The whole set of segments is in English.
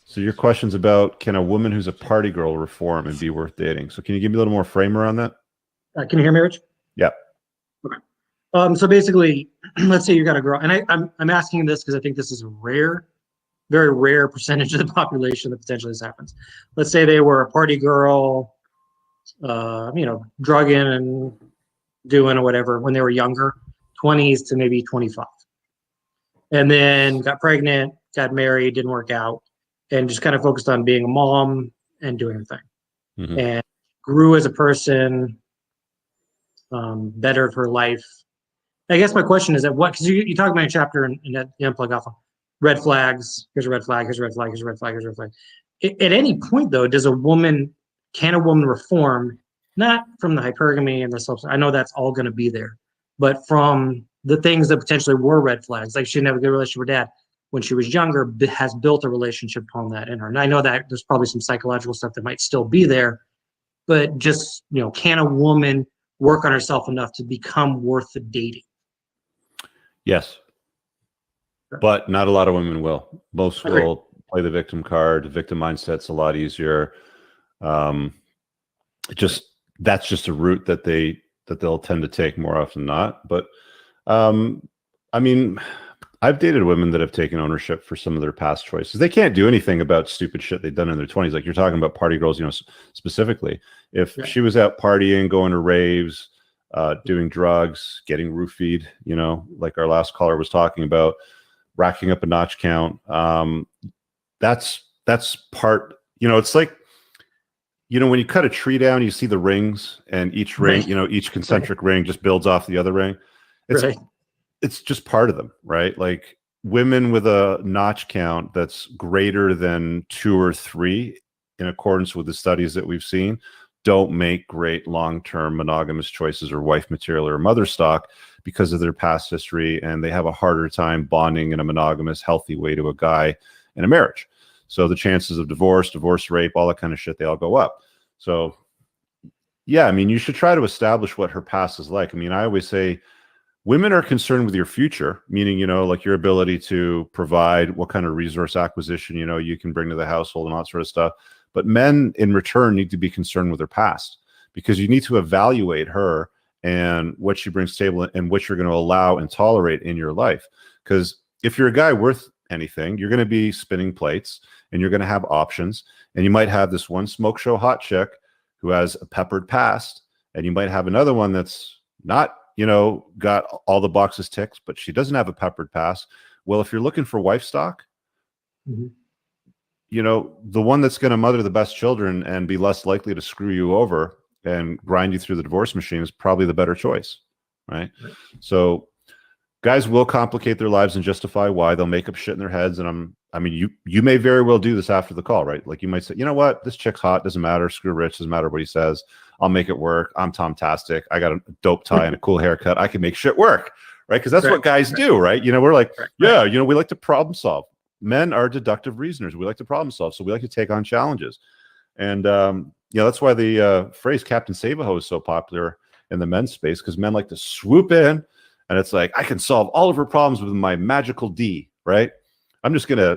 So your question's about, can a woman who's a party girl reform and be worth dating? So can you give me a little more frame around that? Can you hear me, Rich? Yeah. Okay. So basically, let's say you got a girl, and I'm asking this because I think this is rare, very rare percentage of the population that potentially this happens. Let's say they were a party girl, drugging and doing or whatever when they were younger, 20s to maybe 25. And then got pregnant, got married, didn't work out, and just kind of focused on being a mom and doing her thing. Mm-hmm. And grew as a person, bettered her life. I guess my question is that because you talk about a chapter in that Unplug Alpha, red flags, here's a red flag, here's a red flag, here's a red flag, here's a red flag. At any point, though, can a woman reform, not from the hypergamy and the self, I know that's all going to be there, but from the things that potentially were red flags, like she didn't have a good relationship with dad when she was younger, has built a relationship upon that in her. And I know that there's probably some psychological stuff that might still be there, but just, can a woman work on herself enough to become worth the dating? Yes. But not a lot of women will. Most will play the victim card. The victim mindset's a lot easier. That's just a route that they'll tend to take more often than not. But I've dated women that have taken ownership for some of their past choices. They can't do anything about stupid shit they've done in their 20s. Like you're talking about party girls, specifically. If she was out partying, going to raves, doing drugs, getting roofied, like our last caller was talking about, racking up a notch count. That's part, it's like, when you cut a tree down, you see the rings, and each ring, each concentric ring just builds off the other ring. It's just part of them, right? Like women with a notch count that's greater than 2 or 3, in accordance with the studies that we've seen, don't make great long-term monogamous choices or wife material or mother stock because of their past history, and they have a harder time bonding in a monogamous, healthy way to a guy in a marriage. So the chances of divorce, rape, all that kind of shit, they all go up. So yeah, you should try to establish what her past is like. I always say women are concerned with your future, meaning, like your ability to provide, what kind of resource acquisition, you can bring to the household and all that sort of stuff. But men in return need to be concerned with their past, because you need to evaluate her and what she brings to the table and what you're going to allow and tolerate in your life. Because if you're a guy worth anything, you're going to be spinning plates and you're going to have options. And you might have this one smoke show hot chick who has a peppered past, and you might have another one that's not, got all the boxes ticked, but she doesn't have a peppered past. Well, if you're looking for wife stock, the one that's going to mother the best children and be less likely to screw you over and grind you through the divorce machine is probably the better choice, right? So guys will complicate their lives and justify why. They'll make up shit in their heads. And you may very well do this after the call, right? Like you might say, you know what, this chick's hot, doesn't matter, screw Rich, doesn't matter what he says, I'll make it work. I'm Tom-tastic. I got a dope tie and a cool haircut. I can make shit work, right? Because that's what guys do, right? We're like, we like to problem solve. Men are deductive reasoners. We like to problem solve, so we like to take on challenges. And that's why the phrase Captain Save-A-Ho is so popular in the men's space, because men like to swoop in, and it's like, I can solve all of her problems with my magical D, right? I'm just gonna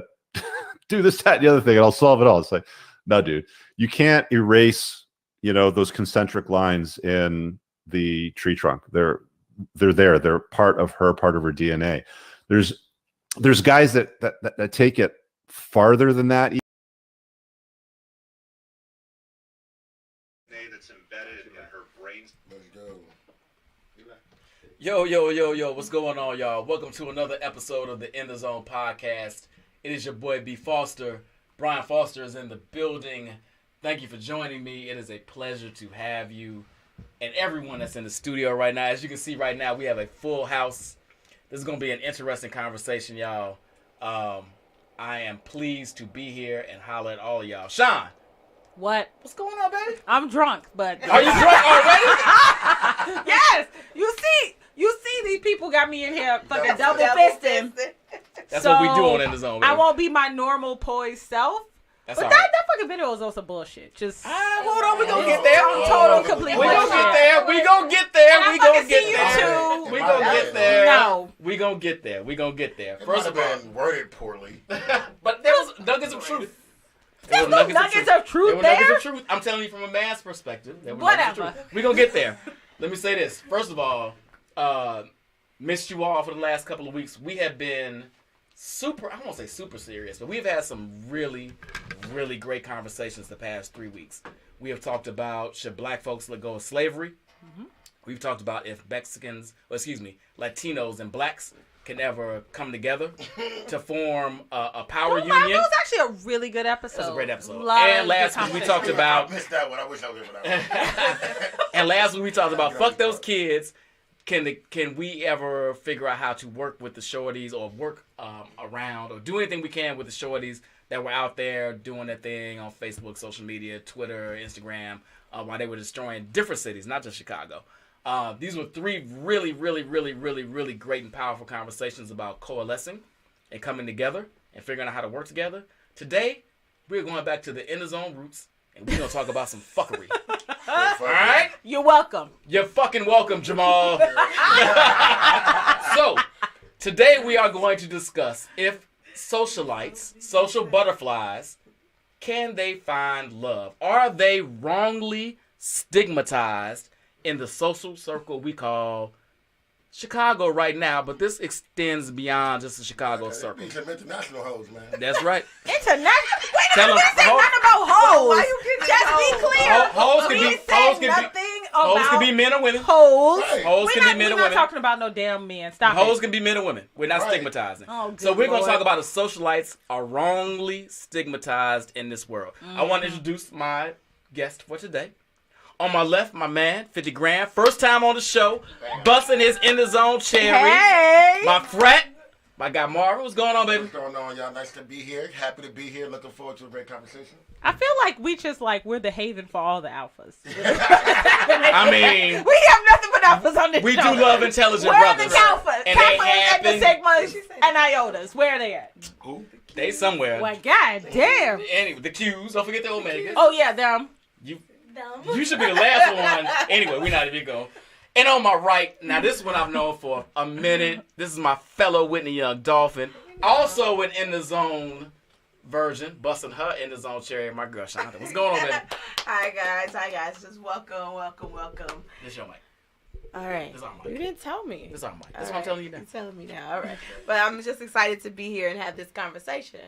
do this, that, and the other thing, and I'll solve it all. It's like, no, dude, you can't erase, those concentric lines in the tree trunk. They're there. They're part of her DNA. There's guys that take it farther than that. That's embedded in her brain. Let's go. Yo, what's going on, y'all? Welcome to another episode of the In the Zone podcast. It is your boy B. Foster. Brian Foster is in the building. Thank you for joining me. It is a pleasure to have you and everyone that's in the studio right now. As you can see right now, we have a full house. This is going to be an interesting conversation, y'all. I am pleased to be here and holler at all of y'all. Shon! What? What's going on, baby? I'm drunk, but... Are you drunk already? Yes! You see these people got me in here fucking double fisting. That's what we do on In the Zone, baby. I won't be my normal poised self, That's But all that right. fucking video is also bullshit. Just Hold on, we gonna get there. total complete We gonna bullshit. get there. We gonna get there. And I We gonna fucking get see you there. too. We gonna get there. No. We gonna get there. We gonna get there. It First might of have all, been worded poorly. but there was nuggets of truth. There's no nuggets of truth There were nuggets there. of truth. I'm telling you from a man's perspective. There were Whatever. nuggets of truth. We gonna get there. Let me say this. First of all, missed you all for the last couple of weeks. We have been super, I won't say super serious, but we've had some really, really great conversations the past 3 weeks. We have talked about should black folks let go of slavery. Mm-hmm. We've talked about if Latinos and blacks can ever come together to form a power union. That was actually a really good episode. It was a great episode. Lot And of last good week we talked about I missed that one. I wish I was for that one. and last week we talked about fuck those kids. Can we ever figure out how to work with the shorties or work around or do anything we can with the shorties that were out there doing their thing on Facebook, social media, Twitter, Instagram, while they were destroying different cities, not just Chicago. These were 3 really, really, really, really, really great and powerful conversations about coalescing and coming together and figuring out how to work together. Today, we're going back to the Inner Zone roots and we're going to talk about some fuckery. All right? You're welcome. You're fucking welcome, Jamal. So, today we are going to discuss if socialites, social butterflies, can they find love? Are they wrongly stigmatized in the social circle we call Chicago right now? But this extends beyond just the Chicago circle. These are international hoes, man. That's right. International. Wait a Tell minute, we them- didn't say hold- nothing about hoes. Why you getting Just be hoes? clear. Hoes can we be- said hoes can be- nothing Hoes about can be men or women. hoes. Right. Hoes We're can not, be men we're or not women. talking about no damn men. Stop Hoes it. can be men or women. We're not Right. stigmatizing. Oh, good So we're going to Lord. talk about if socialites are wrongly stigmatized in this world. I want to introduce my guest for today. On my left, my man, 50 grand. First time on the show. Busting his in the zone cherry. Hey. My frat. My guy Marvin. What's going on, baby? What's going on, y'all? Nice to be here. Happy to be here. Looking forward to a great conversation. I feel like we just we're the haven for all the alphas. I mean, we have nothing but alphas on this we show. do love intelligent Where are brothers. the alphas? And they Kappas and the happen. sigmas and iotas. Where are they at? Who? They somewhere. Well, god damn. Anyway, the Q's. Don't forget the Omegas. Oh yeah, them. You should be the last one. Anyway, we're not even going. And on my right, now this is one I've known for a minute. This is my fellow Whitney Young Dolphin. Also an In The Zone version. Busting her In The Zone cherry. My girl, Shonda. What's going on, baby? Hi guys. Just welcome. This your mic. All right. This our mic. You didn't tell me. This our mic. That's All what I'm right. telling you now. You're telling me now. All right. But I'm just excited to be here and have this conversation.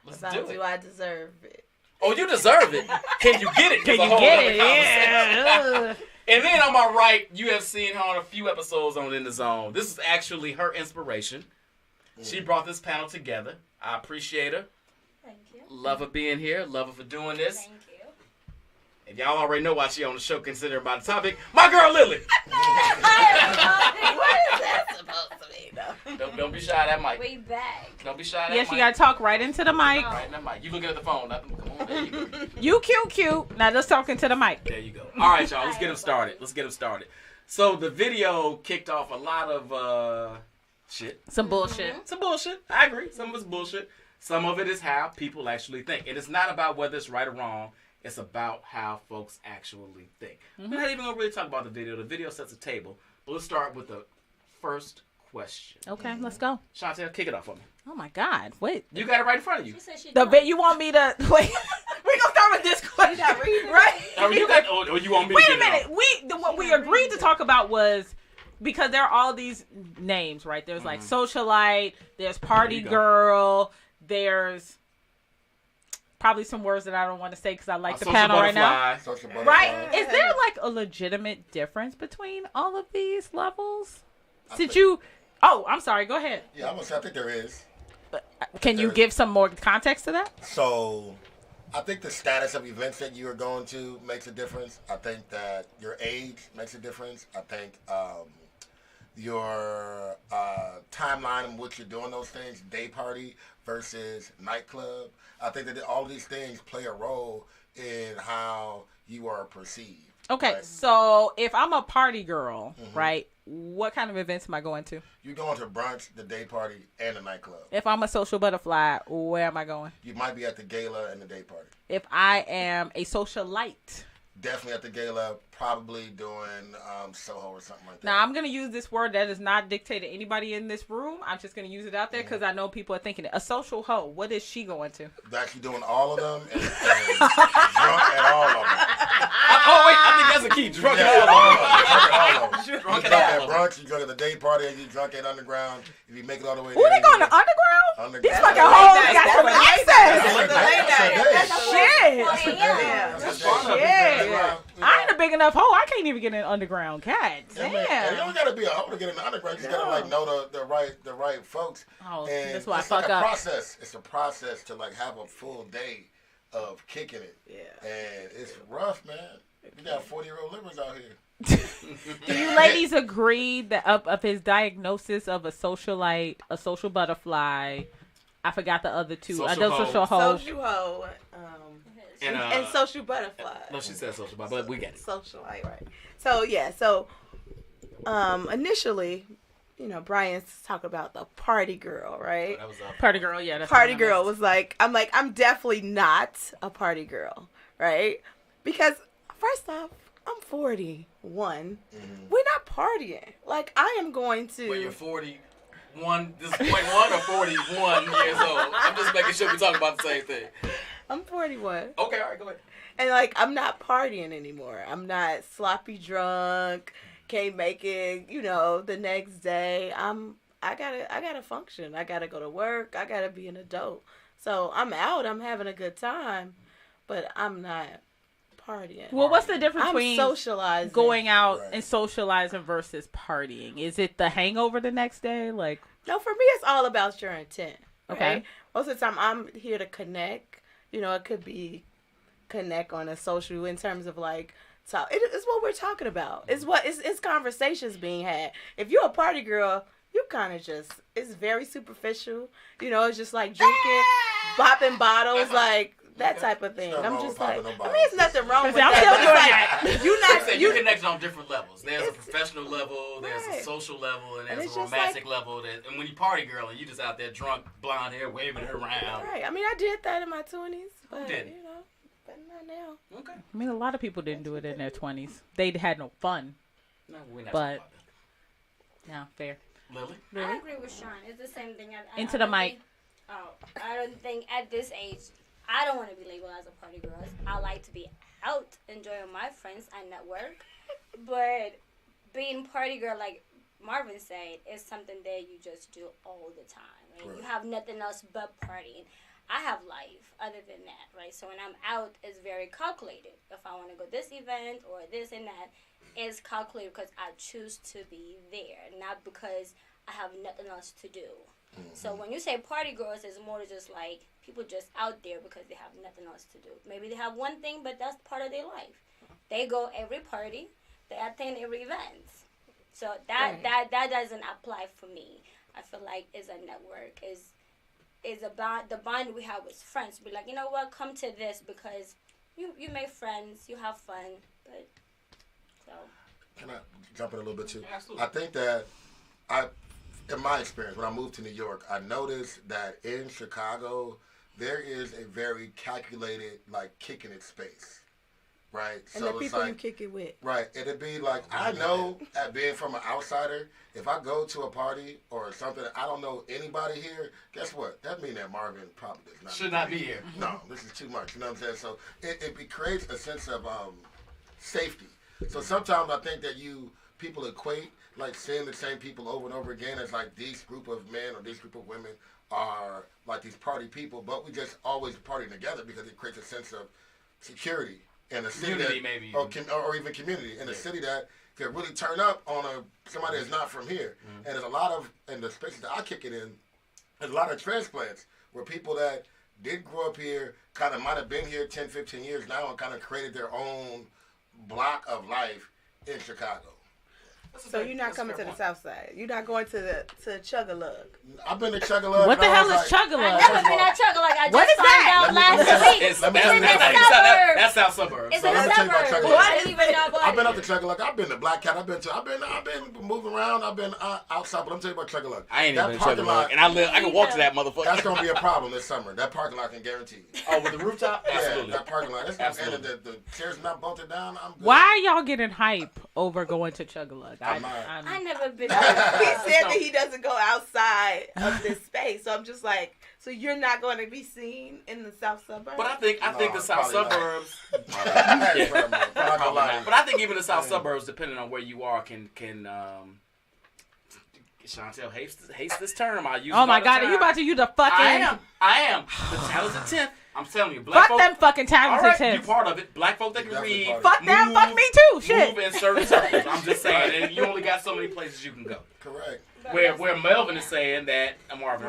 Let's So do it. do I deserve it? Oh, you deserve it. Can you get it? Can It's a you whole get other it? conversation. Yeah. And then on my right, you have seen her on a few episodes on In The Zone. This is actually her inspiration. She brought this panel together. I appreciate her. Thank you. Love her being here. Love her for doing this. Thank you. And y'all already know why she on the show considering about the topic. My girl Lily. What is that supposed to mean, though? Don't be shy of that mic. Way back. Don't be shy of that Yes, mic. you gotta talk right into the mic. Right in that mic. You looking at the phone. Nothing. Come on, there you go. You cute. Now just talking to the mic. There you go. All right, y'all. Let's get them started. So the video kicked off a lot of shit. Some bullshit. Some bullshit. I agree. Some of it's bullshit. Some of it is how people actually think. And it's not about whether it's right or wrong. It's about how folks actually think. We're not even going to really talk about the video. The video sets a table. But let's start with the first question. Okay, let's go. Chantel, kick it off for me. Oh my God! Wait. You got it right in front of you. She said she You want me to wait? We're gonna start with this question, right? Or you got, or you want me Wait to a get it minute. off? What we agreed to talk about was because there are all these names, right? There's like socialite, there's party There you go. girl, there's probably some words that I don't want to say because I like the Social panel right now. butterfly. Social butterfly. Right? Is there like a legitimate difference between all of these levels? think- Oh, I'm sorry. Go ahead. Yeah, I think there is. Can you give some more context to that? So, I think the status of events that you are going to makes a difference. I think that your age makes a difference. I think your timeline in which you're doing those things, day party versus nightclub. I think that all these things play a role in how you are perceived. Okay, Right. so if I'm a party girl, right, what kind of events am I going to? You're going to brunch, the day party, and the nightclub. If I'm a social butterfly, where am I going? You might be at the gala and the day party. If I am a socialite. Definitely at the gala, probably doing Soho or something like that. Now, I'm going to use this word that does not dictate to anybody in this room. I'm just going to use it out there because I know people are thinking it. A social hoe, what is she going to? Actually doing all of them and drunk at all of them. Oh, wait, I think that's a key. Drunk at all of them. You Drunk drunk at at all of them. brunch, you drunk at the day party, and you drunk at underground. If you make it all the way Who there, they going to you underground? underground. These fucking That's hoes late got night. some That's access. a late night. Shit. That's Yeah. I ain't a big enough hoe. I can't even get in underground. God And you damn. don't gotta be a hoe to get in the underground. You just gotta like know the right folks. Oh, And that's why I it's like fuck a up. process. It's a process to like have a full day of kicking it. Yeah. And it's rough, man. We got 40-year-old livers out here. Do you ladies agree that of his diagnosis of a socialite, a social butterfly? I forgot the other two. Social hoe. Social hoe. Social hoe. And, And social butterfly. No, she said social, but we get it. Socialite, right. So, yeah. So, initially, Brian's talking about the party girl, right? That was Party girl, yeah. That's Party the one I girl missed. was I'm definitely not a party girl, right? Because first off, I'm 41. We're not partying. Like, I am going to. Wait, you're 41. This is point 1 or 41 years old. I'm just making sure we're talking about the same thing. I'm 41. Okay, all right, go ahead. And I'm not partying anymore. I'm not sloppy drunk. Can't make it, the next day. I gotta function. I gotta go to work. I gotta be an adult. So I'm out. I'm having a good time, but I'm not partying. Well, what's the difference I'm between socializing. going out Right. and socializing versus partying? Is it the hangover the next day? Like, No, for me, it's all about your intent. Okay. Right? Most of the time, I'm here to connect. It could be connect on a social in terms of talk. It's what we're talking about. It's conversations being had. If you're a party girl, you kind of it's very superficial. It's just like drinking, popping bottles, like that type of thing. There's nothing I'm wrong just with like, popping no I mean, it's nothing wrong with I'm that. still but doing it's like, You connected on different levels. There's a It's- professional level, there's a Right. social level, and And there's it's a just romantic level. And when you party girl and you just out there drunk, blonde hair, waving it around. Right. I mean, I did that in my 20s, but didn't? but not now. Okay. I mean, a lot of people didn't do it in their 20s. They had no fun. No, we're not But- talking about Yeah, fair. that. Lily? I agree with Shon. It's the same thing. Into the mic. I don't think at this age, I don't want to be labeled as a party girl. I like to be out, enjoying my friends and network. But being party girl, like Marvin said, is something that you just do all the time. Right? Right. You have nothing else but partying. I have life other than that, right? So when I'm out, it's very calculated. If I want to go this event or this and that, it's calculated because I choose to be there, not because I have nothing else to do. So when you say party girls, it's more just like people just out there because they have nothing else to do. Maybe they have one thing, but that's part of their life. They go every party, they attend every event. So that doesn't apply for me. I feel like it's a network, is about the bond we have with friends. Be like, you know what, come to this because you make friends, you have fun, but so. Can I jump in a little bit too? Absolutely. I think that in my experience, when I moved to New York, I noticed that in Chicago, there is a very calculated, kicking it space, right? And the people you kick it with. Right. It'd be like, I know, at being from an outsider, if I go to a party or something, I don't know anybody here, guess what? That means that Marvin probably does not. Should not be here. No, this is too much. You know what I'm saying? So it creates a sense of safety. So sometimes I think that people equate seeing the same people over and over again as these group of men or these group of women are these party people, but we just always partying together because it creates a sense of security in a city Community, that, maybe. or even community in a city that could really turn up on somebody that's not from here. And there's a lot of, in the spaces that I kick it in, there's a lot of transplants where people that did grow up here kind of might have been here 10, 15 years now and kind of created their own block of life in Chicago. So you're not coming to the south side. You're not going to Chug-a-Lug. I've been to Chug-a-Lug. What the hell is I've Chug-a-Lug? never been at Chug-a-Lug. I What just is found that? out last week. It's Let me that's, tell you that's, about that's South Suburbs. It's So in the let me tell you about suburbs. Chug-a-Lug. I didn't even know about I've been it. up to Chug-a-Lug. I've been to Black Cat. I've been moving around. I've been outside. But I'm telling you about Chug-a-Lug. I ain't That even parking Chug-a-Lug, lot- and I can walk to that motherfucker. That's gonna be a problem this summer. That parking lot, I can guarantee you. Oh, with the rooftop? Absolutely. Yeah, that parking lot. And Absolutely. the chairs not bolted down. I'm good. Why are y'all getting hype over going to Chug-a-Lug? I never been He there. said that he doesn't go outside of this space. So I'm just like, so you're not going to be seen in the south suburbs? But I think No, the south probably not. suburbs. Yeah. I'm not gonna lie. But I think even the south suburbs, depending on where you are, can Chantel hates this term. I use. Oh it my all the God, time. are you about to use the fucking? I am. The talented 10th. I'm telling you, black Fuck them fucking All talented right, tips. you part of it. Black folk that can Definitely read. part Fuck them, fuck me too. Shit. Move in certain circles. I'm just saying, and you only got so many places you can go. Correct. Where Melvin is saying that Marvin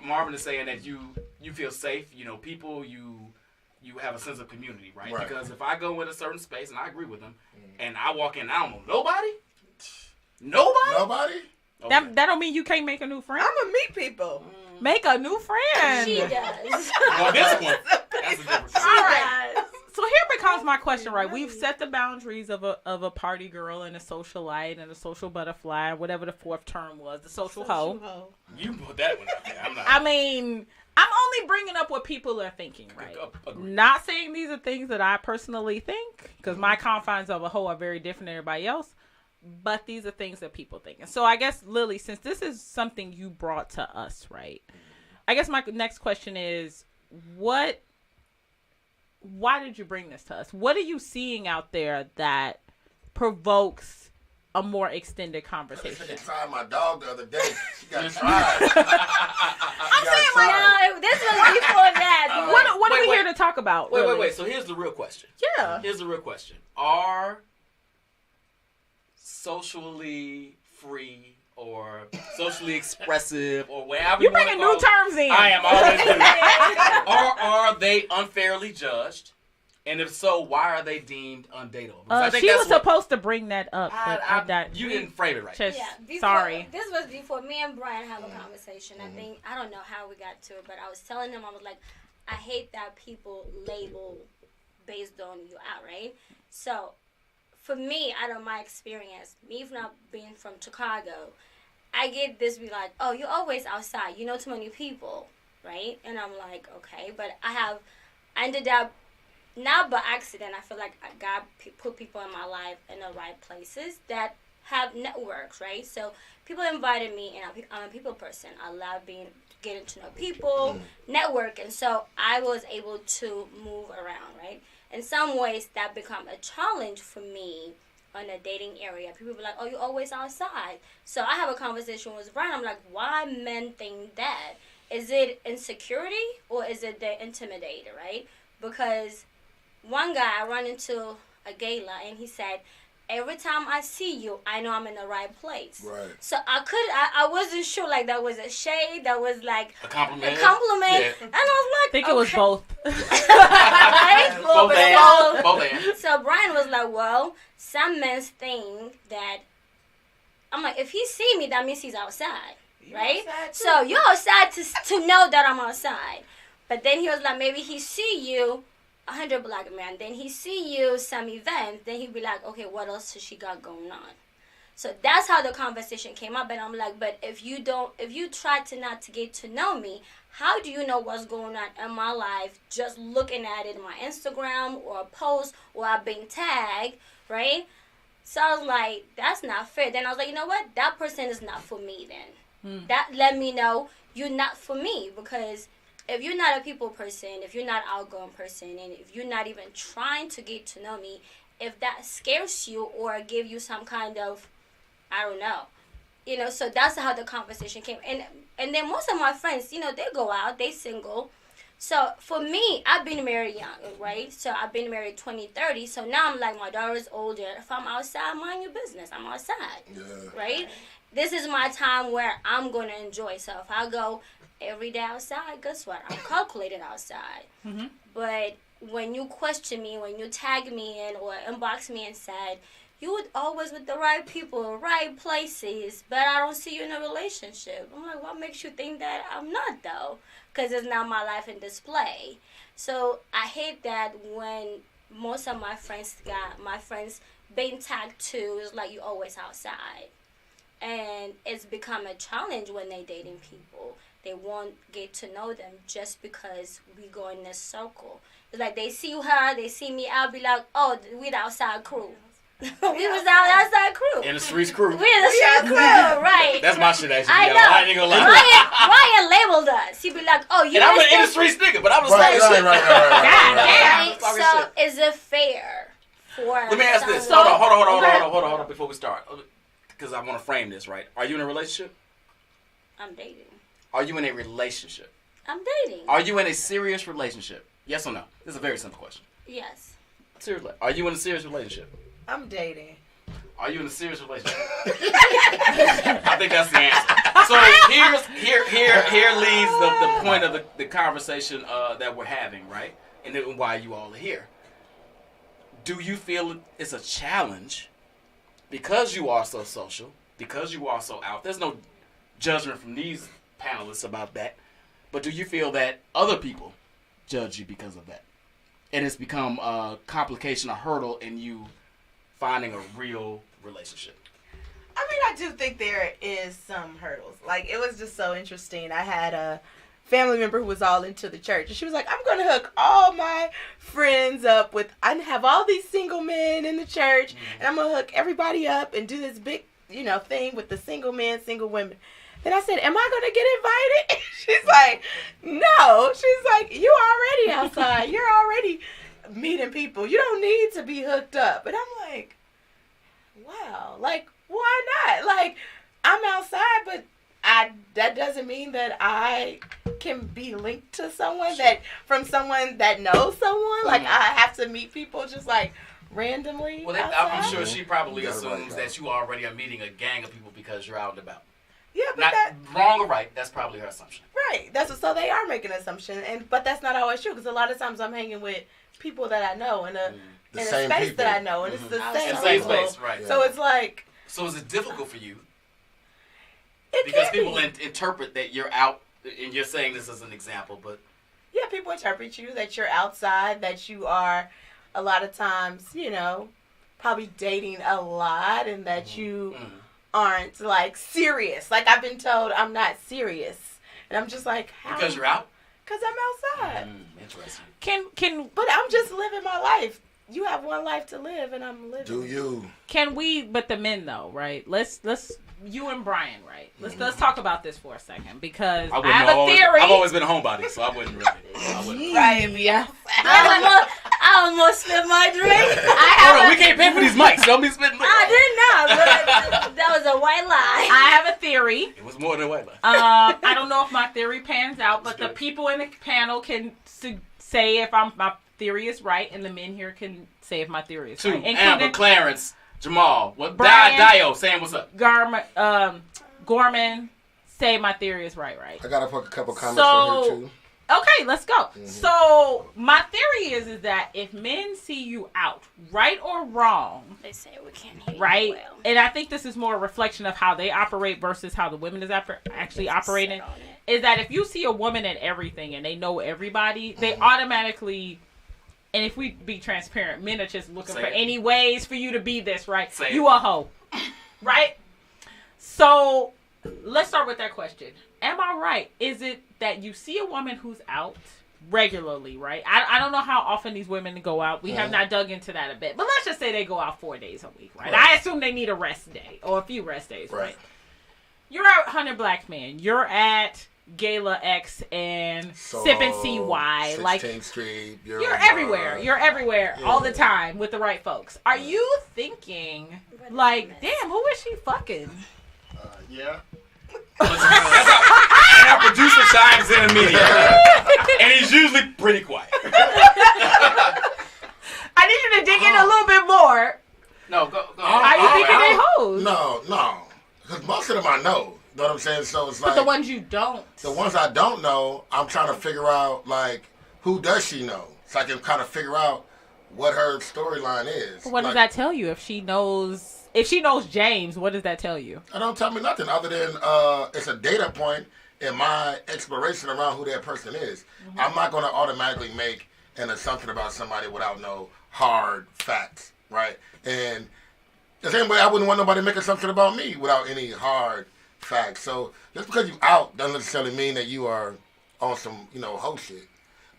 Marvin is saying that you feel safe. You know, people you have a sense of community, right? Right. Because if I go in a certain space and I agree with them, and I walk in, I don't know nobody. Nobody? Okay. That don't mean you can't make a new friend. I'm going to meet people. Make a new friend. She does. Well, this one, that's a different She story. right. does. So here becomes my question, right? We've set the boundaries of a party girl and a socialite and a social butterfly, whatever the fourth term was, the social hoe. You put that one out there. I'm not. I mean, I'm only bringing up what people are thinking, right? Agreed. Not saying these are things that I personally think, because my confines of a hoe are very different than everybody else. But these are things that people think. And so I guess, Lily, since this is something you brought to us, right? I guess my next question is, why did you bring this to us? What are you seeing out there that provokes a more extended conversation? I tried my dog the other day. She got tried. I'm saying, like, No, this was before that. what are we Wait. here to talk about? Wait. really? So here's the real question. Yeah. Here's the real question. Are socially free or socially expressive or wherever You're you wanna bringing call new it- terms in. I am always doing. Are they unfairly judged? And if so, why are they deemed undateable? Because I think She that's was what- supposed to bring that up, but you didn't frame it right. Just, Yeah, before, sorry. This was before me and Brian have a conversation. I think, I don't know how we got to it, but I was telling him, I was like, I hate that people label based on you out, right? So, for me, out of my experience, me not being from Chicago, I get this be like, oh, you're always outside. You know too many people, right? And I'm like, okay, but I ended up, not by accident, I feel like God put people in my life in the right places that have networks, right? So people invited me, and I'm a people person. I love getting to know people, network, and so I was able to move around, right? In some ways, that become a challenge for me on a dating area. People be like, oh, you're always outside. So I have a conversation with Brian. I'm like, why men think that? Is it insecurity or is it the intimidator, right? Because one guy, I run into a gala, and he said, every time I see you, I know I'm in the right place. Right. So I wasn't sure, like, that was a shade, that was like A compliment. Yeah. And I was I like, think it was okay. both. Right? Both ends. Both ends. So Brian was like, well, some men think that, I'm like, if he see me, that means he's outside, right? outside too. So you're outside to know that I'm outside. But then he was like, maybe he see you, 100 black men, then he see you some event, then he'd be like, okay, what else has she got going on? So that's how the conversation came up, and I'm like, but if you try to not to get to know me, how do you know what's going on in my life just looking at it in my Instagram or a post or I've been tagged, right? So I was like, that's not fair. Then I was like, you know what? That person is not for me then. That let me know you're not for me, because if you're not a people person, if you're not outgoing person, and if you're not even trying to get to know me, if that scares you or give you some kind of, I don't know, so that's how the conversation came. And then most of my friends, they go out, they single. So for me, I've been married young, right? So I've been married 20, 30. So now I'm like, my daughter's older. If I'm outside, mind your business. I'm outside, right? This is my time where I'm going to enjoy. So if I go every day outside, guess what? I'm calculated outside. But when you question me, when you tag me in or inbox me and said, you would always with the right people, right places, but I don't see you in a relationship. I'm like, what makes you think that I'm not though? Because it's not my life in display. So I hate that when most of my friends being tagged to is like you always outside. And it's become a challenge when they dating people. They won't get to know them just because we go in this circle. It's like they see her, they see me out, be like, oh, we the outside crew. We was outside crew. In the streets crew. We in the street crew, right. That's my shit, actually. I Yo. know. I ain't gonna lie. Ryan labeled us. He be like, oh, you And I'm an missed in the it? streets nigga, but I'm just Right, talking shit. Right? Talking So shit. is it fair for Let me ask this. someone- Hold on before we start. Because I want to frame this, right? Are you in a relationship? I'm dating. Are you in a relationship? I'm dating. Are you in a serious relationship? Yes or no? This is a very simple question. Yes. Seriously. Are you in a serious relationship? I'm dating. Are you in a serious relationship? I think that's the answer. So here leads the point of the conversation that we're having, right? And then why you all are here. Do you feel it's a challenge because you are so social, because you are so out? There's no judgment from these panelists about that. But do you feel that other people judge you because of that? And it's become a complication, a hurdle in you finding a real relationship? I mean, I do think there is some hurdles. Like, it was just so interesting. I had a family member who was all into the church. And she was like, I'm going to hook all my friends up with, I have all these single men in the church. And I'm going to hook everybody up and do this big, thing with the single men, single women. Then I said, am I going to get invited? She's like, no. She's like, you already outside. You're already meeting people. You don't need to be hooked up. And I'm like, wow, like, why not? Like, I'm outside, but that doesn't mean that I can be linked to someone from someone that knows someone. Like, I have to meet people just like randomly. Well, I'm sure she probably assumes that you already are meeting a gang of people because you're out and about. Yeah, but Not wrong or right. That's probably her assumption. Right. So they are making an assumption, but that's not always true because a lot of times I'm hanging with people that I know in a space people. that I know, and it's the same Same people. space, right? So it's like. So is it difficult for you? It Because can people be. interpret that you're out, and you're saying this as an example, but Yeah, people interpret you that you're outside, that you are a lot of times, probably dating a lot, and that you aren't like serious. Like, I've been told I'm not serious, and I'm just like, how? because you're out. Because I'm outside. Interesting. Can But I'm just living my life. You have one life to live, and I'm living. Do you? Can we? But the men though, right? Let's you and Brian, right? Let's talk about this for a second because I have a theory. I've always been a homebody, so I wouldn't really. Right, yeah. I almost spit my drink. Hold on, we can't pay for these mics. Don't be spitting. I did not. But that was a white lie. I have a theory. It was more than a white lie. I don't know if my theory pans out, but the people in the panel can say if my theory is right, and the men here can say if my theory is right. Amber, Clarence, Jamal, Brian, Dio, saying what's up. Gorman, say my theory is right. I got to put a couple comments on here too. Okay, let's go. So my theory is that if men see you out, right or wrong, They say we can't hear right? you well. And I think this is more a reflection of how they operate versus how the women is actually operating. Is that if you see a woman at everything and they know everybody, they automatically. And if we be transparent, men are just looking for any ways for you to be this, right? You a hoe, right? So let's start with that question. Am I right? Is it that you see a woman who's out regularly, right? I don't know how often these women go out. We have not dug into that a bit. But let's just say they go out 4 days a week, right? I assume they need a rest day or a few rest days, right? You're at 100 Black Men. You're at Gala X and sipping CY. 16th Street. You're everywhere. You're everywhere all the time with the right folks. Are you thinking, like, damn, who is she fucking? Yeah. And our producer chimes in immediately. And he's usually pretty quiet. I need you to dig in a little bit more. No, go Are you thinking they hoes? No. Because most of them I know. You know what I'm saying? So it's like. But the ones you don't. The ones I don't know, I'm trying to figure out, like, who does she know? So I can kind of figure out what her storyline is. What does that tell you? If she knows James, what does that tell you? It don't tell me nothing other than it's a data point in my exploration around who that person is. Mm-hmm. I'm not going to automatically make an assumption about somebody without no hard facts, right? And the same way I wouldn't want nobody to make an assumption about me without any hard facts. So just because you out doesn't necessarily mean that you are on some, hoe shit.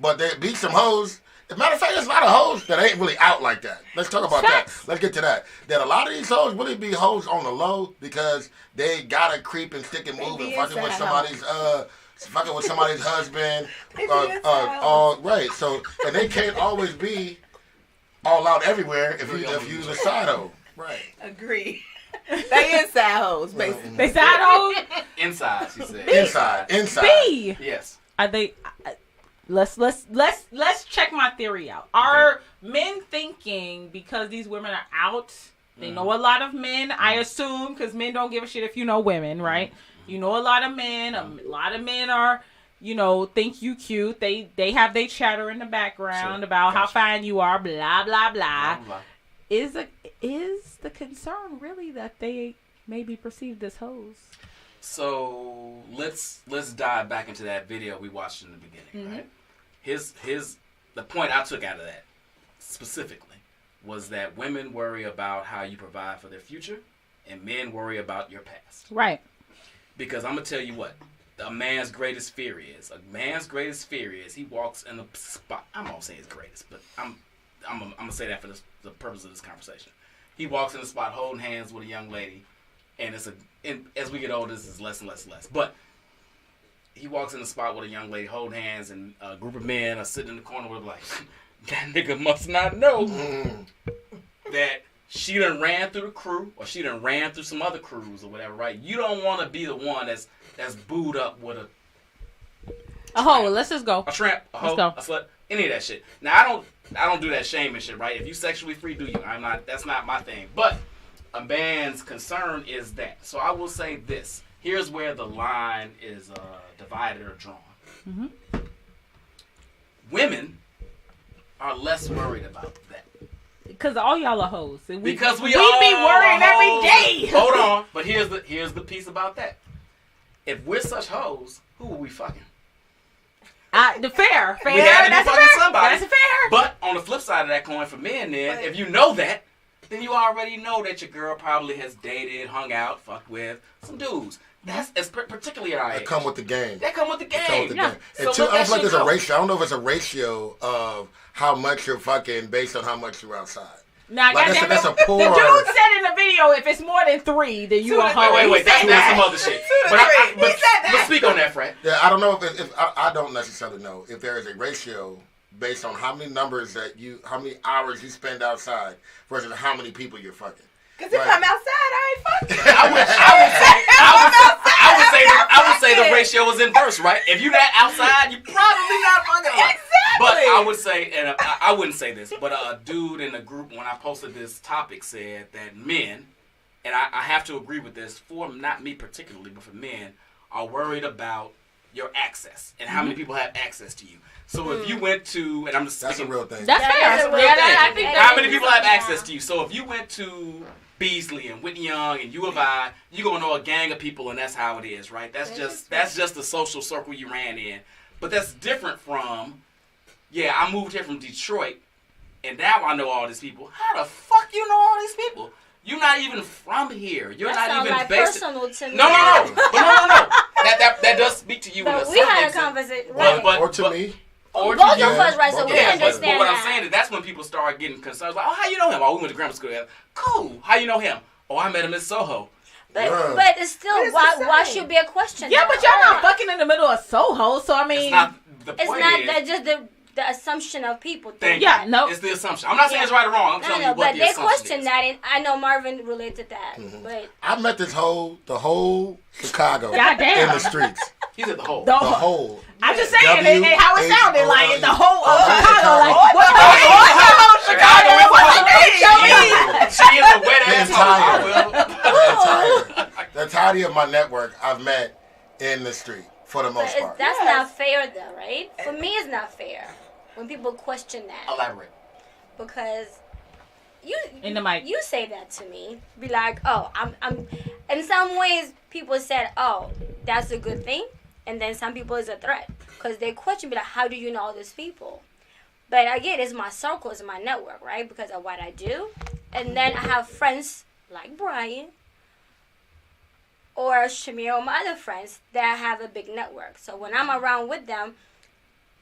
But there be some hoes. As a matter of fact, there's a lot of hoes that ain't really out like that. Let's talk about that. Let's get to that. That a lot of these hoes really be hoes on the low because they gotta creep and stick and move and fucking with somebody's husband. Right. So and they can't always be all out everywhere if you the side hoe. Right. Agree. They inside hoes, basically. They side hoes? Inside, she said. Inside. B. Yes. Are they? Let's check my theory out. Are men thinking because these women are out? They know a lot of men. I assume because men don't give a shit if you know women, right? You know a lot of men. A lot of men are, think you cute. They have their chatter in the background about how fine you are. Blah blah blah. Is the concern really that they may be perceived as hoes? So let's dive back into that video we watched in the beginning, right? The point I took out of that specifically was that women worry about how you provide for their future and men worry about your past. Right. Because I'm gonna tell you what a man's greatest fear is. A man's greatest fear is he walks in a spot. I'm not saying his greatest, but I'm gonna say that for the purpose of this conversation. He walks in a spot holding hands with a young lady, and as we get older, this is less and less and less. But he walks in the spot with a young lady holding hands, and a group of men are sitting in the corner with like, that nigga must not know that she done ran through the crew, or she done ran through some other crews or whatever, right? You don't want to be the one that's booed up with a hoe. Let's just go. A tramp, a hoe, a slut, any of that shit. Now I don't do that shaming shit, right? If you sexually free, do you? That's not my thing. But a man's concern is that. So I will say this. Here's where the line is divided or drawn. Mm-hmm. Women are less worried about that. Because all y'all are hoes. Because we be worrying every day. Hold on. But here's the piece about that. If we're such hoes, who are we fucking? The fair. We had to be fucking somebody. That's fair. But on the flip side of that coin for men, then, if you know that, then you already know that your girl probably has dated, hung out, fucked with some dudes. That's particularly at our age. They come with the game. They come with the game. And So two, I don't feel like there's a ratio. I don't know if it's a ratio of how much you're fucking based on how much you're outside. Now, like that's a poor. The dude said in the video, if it's more than 3, then you a hoe. Wait. That's some other shit. But speak on that, Fred. Yeah, I don't know if I don't necessarily know if there is a ratio based on how many how many hours you spend outside versus how many people you're fucking. Because if I'm outside, I ain't fucking. I would say the ratio was inverse, right? If you're not outside, you're probably not fucking. Exactly. But I would say, and I wouldn't say this, but a dude in the group when I posted this topic said that men, and I have to agree with this for not me particularly, but for men, are worried about your access and how many people have access to you. So if you went to, and I'm just that's speaking, a real thing. That's fair. I think how many people have access to you? So if you went to Beasley and Whitney Young and U of I, you're gonna know a gang of people, and that's how it is, right? That's just the social circle you ran in. But that's different from, I moved here from Detroit, and now I know all these people. How the fuck you know all these people? You're not even from here. You're not even like based. Personal to me. No. That does speak to you. But we had a conversation, right? Or to me. Or both of us, right? So we understand but what I'm that. saying is that's when people start getting concerned. Like, how you know him? Oh, we went to grammar school together. Cool. How you know him? Oh, I met him in Soho. But it's still, why should be a question? Yeah, but y'all not fucking in the middle of Soho, so I mean. It's not the point. It's not that just the assumption of people. It's the assumption. I'm not saying it's right or wrong. I'm telling you what the assumption is. But they question that, and I know Marvin related to that. Mm-hmm. But I met the whole Chicago in the streets. He said the whole. The whole. I'm just saying how it sounded like the whole Chicago. Like what Chicago is what she is a wet ass. The entirety of my network I've met in the street for the most part. That's not fair, though, right? For me, it's not fair when people question that. Elaborate. because you In the mic. you say that to me. Be like, oh, I'm. In some ways, people said, oh, that's a good thing, and then some people is a threat because they question me like, how do you know all these people? But again, it's my circle, it's my network, right? Because of what I do, and then I have friends like Brian or Shamir or my other friends that have a big network. So when I'm around with them,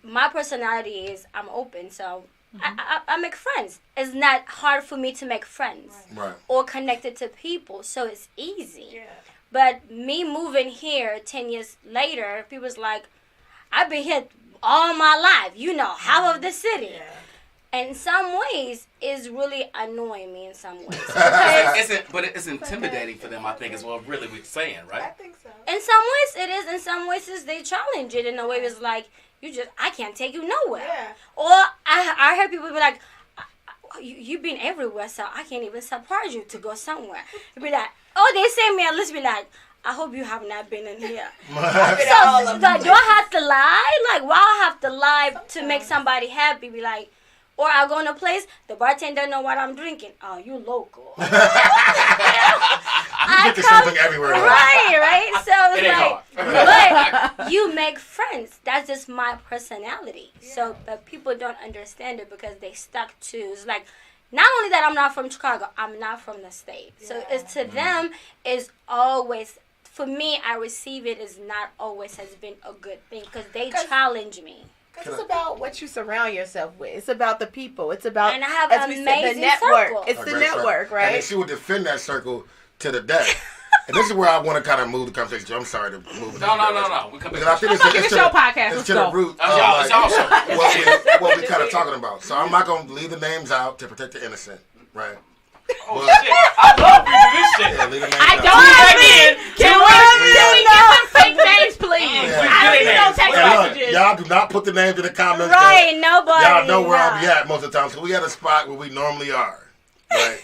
my personality is I'm open. So I make friends. It's not hard for me to make friends or connected to people. So it's easy. Yeah. But me moving here 10 years later, people's like, I've been here all my life. You know, half of the city. Yeah. And in some ways, it's really annoying me in some ways. But it's intimidating for them, I think, is what really we're saying, right? I think so. In some ways, it is. In some ways, they challenge it in a way it's like, I can't take you nowhere. Yeah. Or I heard people be like, you've been everywhere, so I can't even surprise you to go somewhere. Be like, oh, they send me a list, be like, I hope you have not been in here. So, do I have to lie? Like, why I have to lie to make somebody happy? Be like, or I go in a place, the bartender know what I'm drinking. Oh, you local. You get the same thing everywhere. Right. So it's like, but you make friends. That's just my personality. Yeah. So, but people don't understand it because they stuck to. It's like, not only that I'm not from Chicago, I'm not from the state. Yeah. So it's to them is always. For me, I receive it as not always has been a good thing because they challenge me. It's about what you surround yourself with. It's about the people. It's about, and I have an amazing the network. Circle. It's the network, right? And then she will defend that circle to the death. And this is where I want to kind of move the conversation. I'm sorry to move. No. We come because I think it's your podcast. It's to the root of what we kind of talking about. So I'm not going to leave the names out to protect the innocent, right? Oh, shit. I love reading this shit. Yeah, leave the names I out. don't agree. Can we get some fake names, please? Yeah. I don't need no text messages. Y'all do not put the names in the comments. Right, nobody. Y'all know where I'll be at most of the time. So we at a spot where we normally are. Right?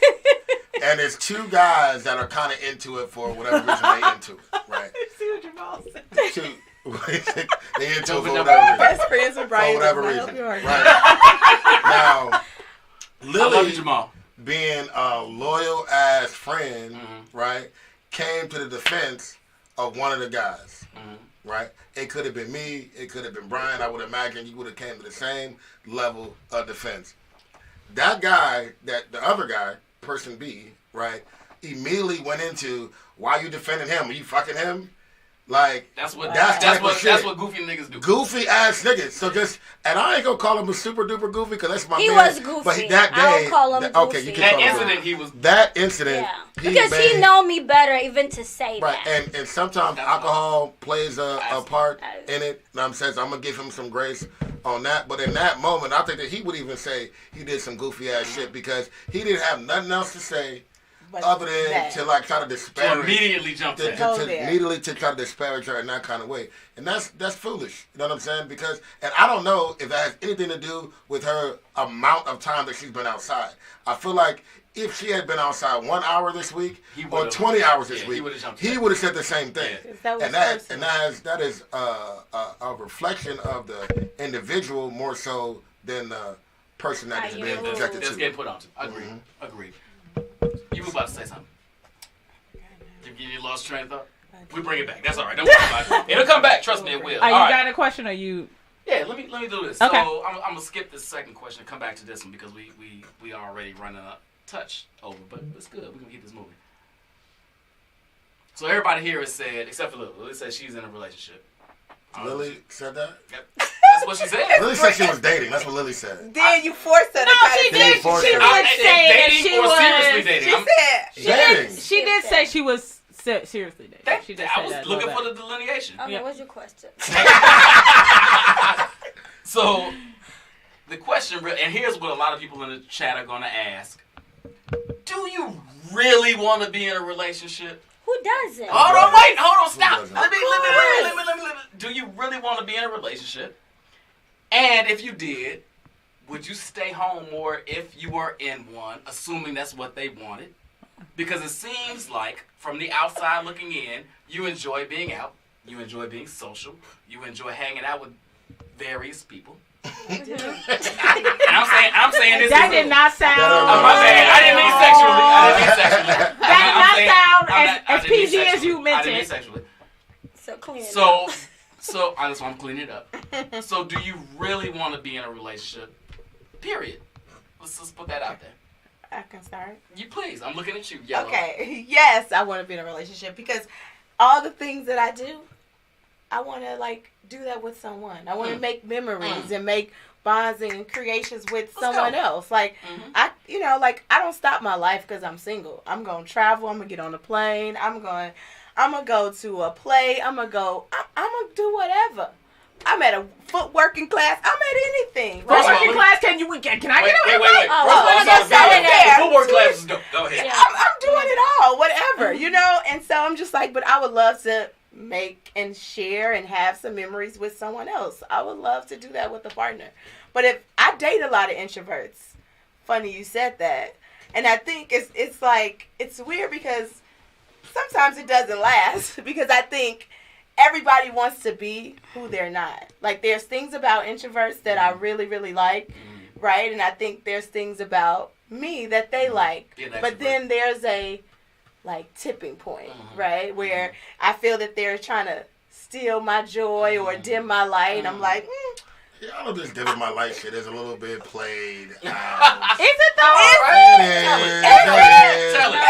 And there's two guys that are kind of into it for whatever reason they into it. Right? See what Jamal said. They into it for whatever reason. Best friends with Brian. For whatever reason. Right. Now, Lily, I love you, Jamal. Being a loyal ass friend, right, came to the defense of one of the guys, right? It could have been me, it could have been Brian. I would imagine you would have came to the same level of defense. That guy, the other guy, person B, right, immediately went into, why you defending him? Are you fucking him? Like that's what goofy niggas do. Goofy ass niggas. So and I ain't gonna call him a super duper goofy because that's my man. He was goofy. But that day, I don't call him goofy. Okay, you can call him that incident. Yeah. Because he know me better even to say that. Right, and sometimes alcohol plays a part in it. And I'm saying I'm gonna give him some grace on that. But in that moment, I think that he would even say he did some goofy ass shit because he didn't have nothing else to say. Other than to like try to disparage, to immediately jump to immediately to try to disparage her in that kind of way, and that's foolish. You know what I'm saying? Because, and I don't know if that has anything to do with her amount of time that she's been outside. I feel like if she had been outside 1 hour this week or 20 hours this week, he would have said the same thing. Yeah. And that is a reflection of the individual more so than the person that is being projected to. It's getting put on to. Agreed. You were about to say something. You lost train of thought? We bring it back. That's all right. Don't worry about it. It'll come back. Trust me, it will. Are you got a question or you? Yeah, let me do this. Okay. So I'm gonna skip this second question and come back to this one because we already running a touch over, but it's good. We're gonna keep this moving. So everybody here has said, except for Lily. Lily said she's in a relationship. Lily said that? Yep. That's what she said. Lily said she was dating. That's what Lily said. Then you forced her to she did. She would say that she was seriously dating. She did say she was seriously dating. She did I was looking for the delineation. Okay, what's your question? So, the question, and here's what a lot of people in the chat are going to ask. Do you really want to be in a relationship? Who doesn't? Hold on, stop. Let me. Do you really want to be in a relationship? And if you did, would you stay home more if you were in one, assuming that's what they wanted? Because it seems like, from the outside looking in, you enjoy being out, you enjoy being social, you enjoy hanging out with various people. And I'm saying this. That did not sound. My bad. I didn't mean sexually. That did not sound as PG as you meant I didn't mean it. sexually. So clean it up. So that's why I'm cleaning it up. So do you really want to be in a relationship? Period. Let's just put that out there. I can start. You please. I'm looking at you, Yellow. Okay. Yes, I want to be in a relationship because all the things that I do, I want to like do that with someone. I want to make memories and make bonds and creations with someone else. Like I don't stop my life because I'm single. I'm gonna travel. I'm gonna get on a plane. I'm gonna go to a play. I'm gonna do whatever. I'm at a footworking class. I'm at anything. Footworking class? Can I get Wait. The footwork class is dope. Go ahead. Yeah. I'm doing it all, whatever, And so I'm just like, but I would love to make and share and have some memories with someone else. I would love to do that with a partner. But if I date a lot of introverts, funny you said that. And I think it's like, it's weird because sometimes it doesn't last because I think everybody wants to be who they're not. Like there's things about introverts that I really, really like, right? And I think there's things about me that they like. But then there's a like tipping point, right? Where I feel that they're trying to steal my joy or dim my light. And I'm like, Yeah, all of this dimming my light shit is a little bit played Is out. it though? It is. Tell it.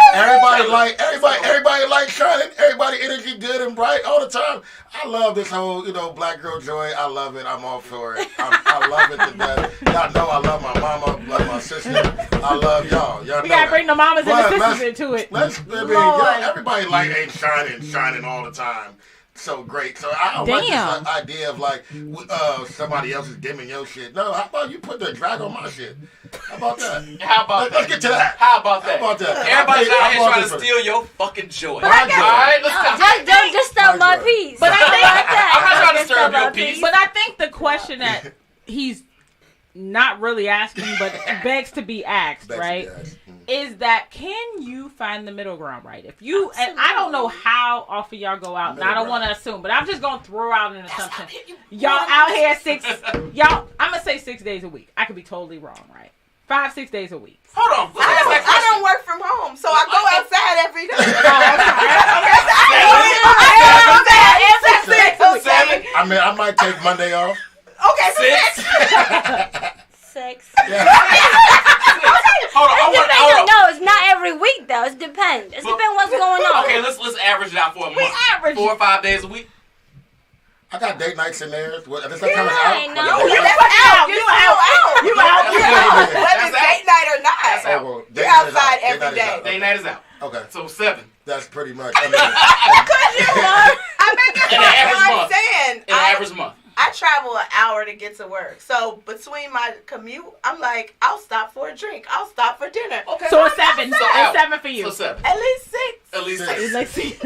Everybody like shining. Everybody energy good and bright all the time. I love this whole, black girl joy. I love it. I'm all for it. I love it to death. Y'all know I love my mama, love my sister. I love y'all. Y'all We know gotta that. bring the mamas and the But sisters into it. Everybody like ain't shining all the time. So great. So I like this idea of like somebody else is dimming your shit. No, how about you put the drag on my shit? How about that? How about that? Let's get to that. How about that? How about that? Everybody's out here trying to this steal your fucking joy. But I guess- All right, let's go. Don't just stop my piece. But I think- I'm not trying to Just stir stop your my peace. But I think the question that he's not really asking, but begs to be asked, right? Is that can you find the middle ground, right? If you, and I don't know how often y'all go out, and I don't want to assume, but I'm just gonna throw out an assumption. Y'all out here I'm gonna say 6 days a week. I could be totally wrong, right? 5-6 days a week. Hold on. I don't work from home, so I go outside every day. Seven. I mean, I might take Monday off. Okay, Six. Yeah. Hold on. No, it's not every week though. It depends. It depends what's going on. Okay, let's average it out for a month. Average. 4 or 5 days a week. I got date nights in there. This that Yeah, kind of I out. know. You out. You out. Whether it's date night or That's not. out. Well, You're date night is outside out. Date every night is day. out. Day night is out. Okay, So 7. that's pretty much. Because I mean, that's In an average what I'm month. saying. In an average month. I travel an hour to get to work. So between my commute, I'm like, I'll stop for a drink. I'll stop for dinner. Okay. So it's 7. So out. it's 7 for you. So 7. At least 6. At least Six. 6. Let's see.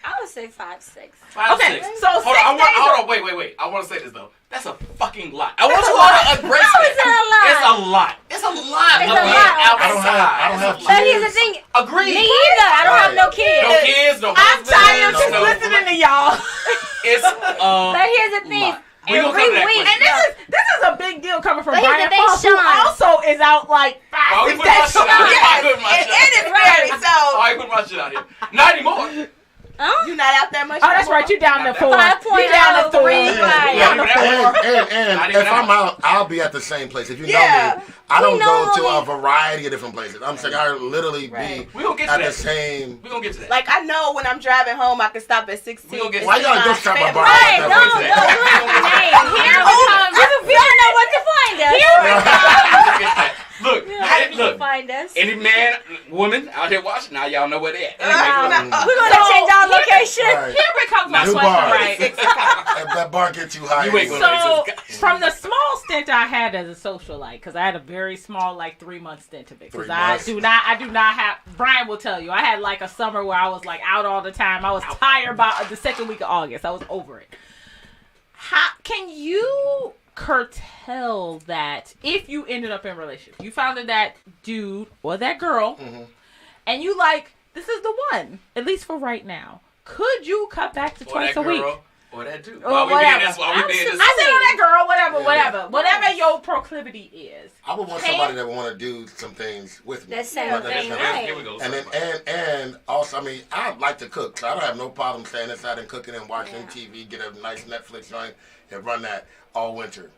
I would say 5, 6. 5, Okay, 6. so Hold 6 on. days. Hold on. Wait. I want to say this though. That's a fucking lot. I want you all to embrace How that. is it a lot? It's a lot. It's of a being lot. outside. I don't have But here's the kids. thing. Agreed. Me either. I don't have no kids. No kids. No I'm husband. tired of just no- listening to y'all. It's But here's the thing. lot. We gonna come to that Every week. question. And this is a big deal coming from But here's Brian the thing, Foss, who Shon. also is out like Oh, he 5-6 put my days shit a out. week. I put my shit out. And it's very so. Oh, I put my shit out here. Not anymore. Huh? You're not out that much. Oh, that's right. You down to 4. You down to 3. 5.0. Right. Down to 4. And Not even if I'm out. out, I'll be at the same place. If you Yeah. know me, I don't go to normally- a variety of different places. I'm saying I literally Right. We gonna get at to the that. same. We gonna get to that. Like I know when I'm driving home, I can stop at 16. We gonna get- Why y'all just stop my bar? Right, like no, that? no, you have the name. Here we don't know what to find us. Here we Look, You look. find us. Any man, woman out here watching, now y'all know where they at. We're gonna change our location. All right. Here becomes my New question, bar. right? If that bar gets too high, You ain't gonna- So, Racist. from the small stint I had as a socialite, because I had a very small, like 3-month stint of it, because 3 I months. do not have. Brian will tell you, I had like a summer where I was like out all the time. I was tired by the second week of August. I was over it. How can you curtail that if you ended up in a relationship? You found that dude or that girl, and you like, this is the one, at least for right now. Could you cut back to Or twice that a week? girl, or that dude. Or Why we whatever. being this? Why we being this? I said, oh, that girl, whatever. your proclivity is. I would want somebody that would want to do some things with me. The same thing, Here right? we go. And then and also, I mean, I like to cook, so I don't have no problem staying inside and cooking and watching TV, get a nice Netflix joint, and run that all winter.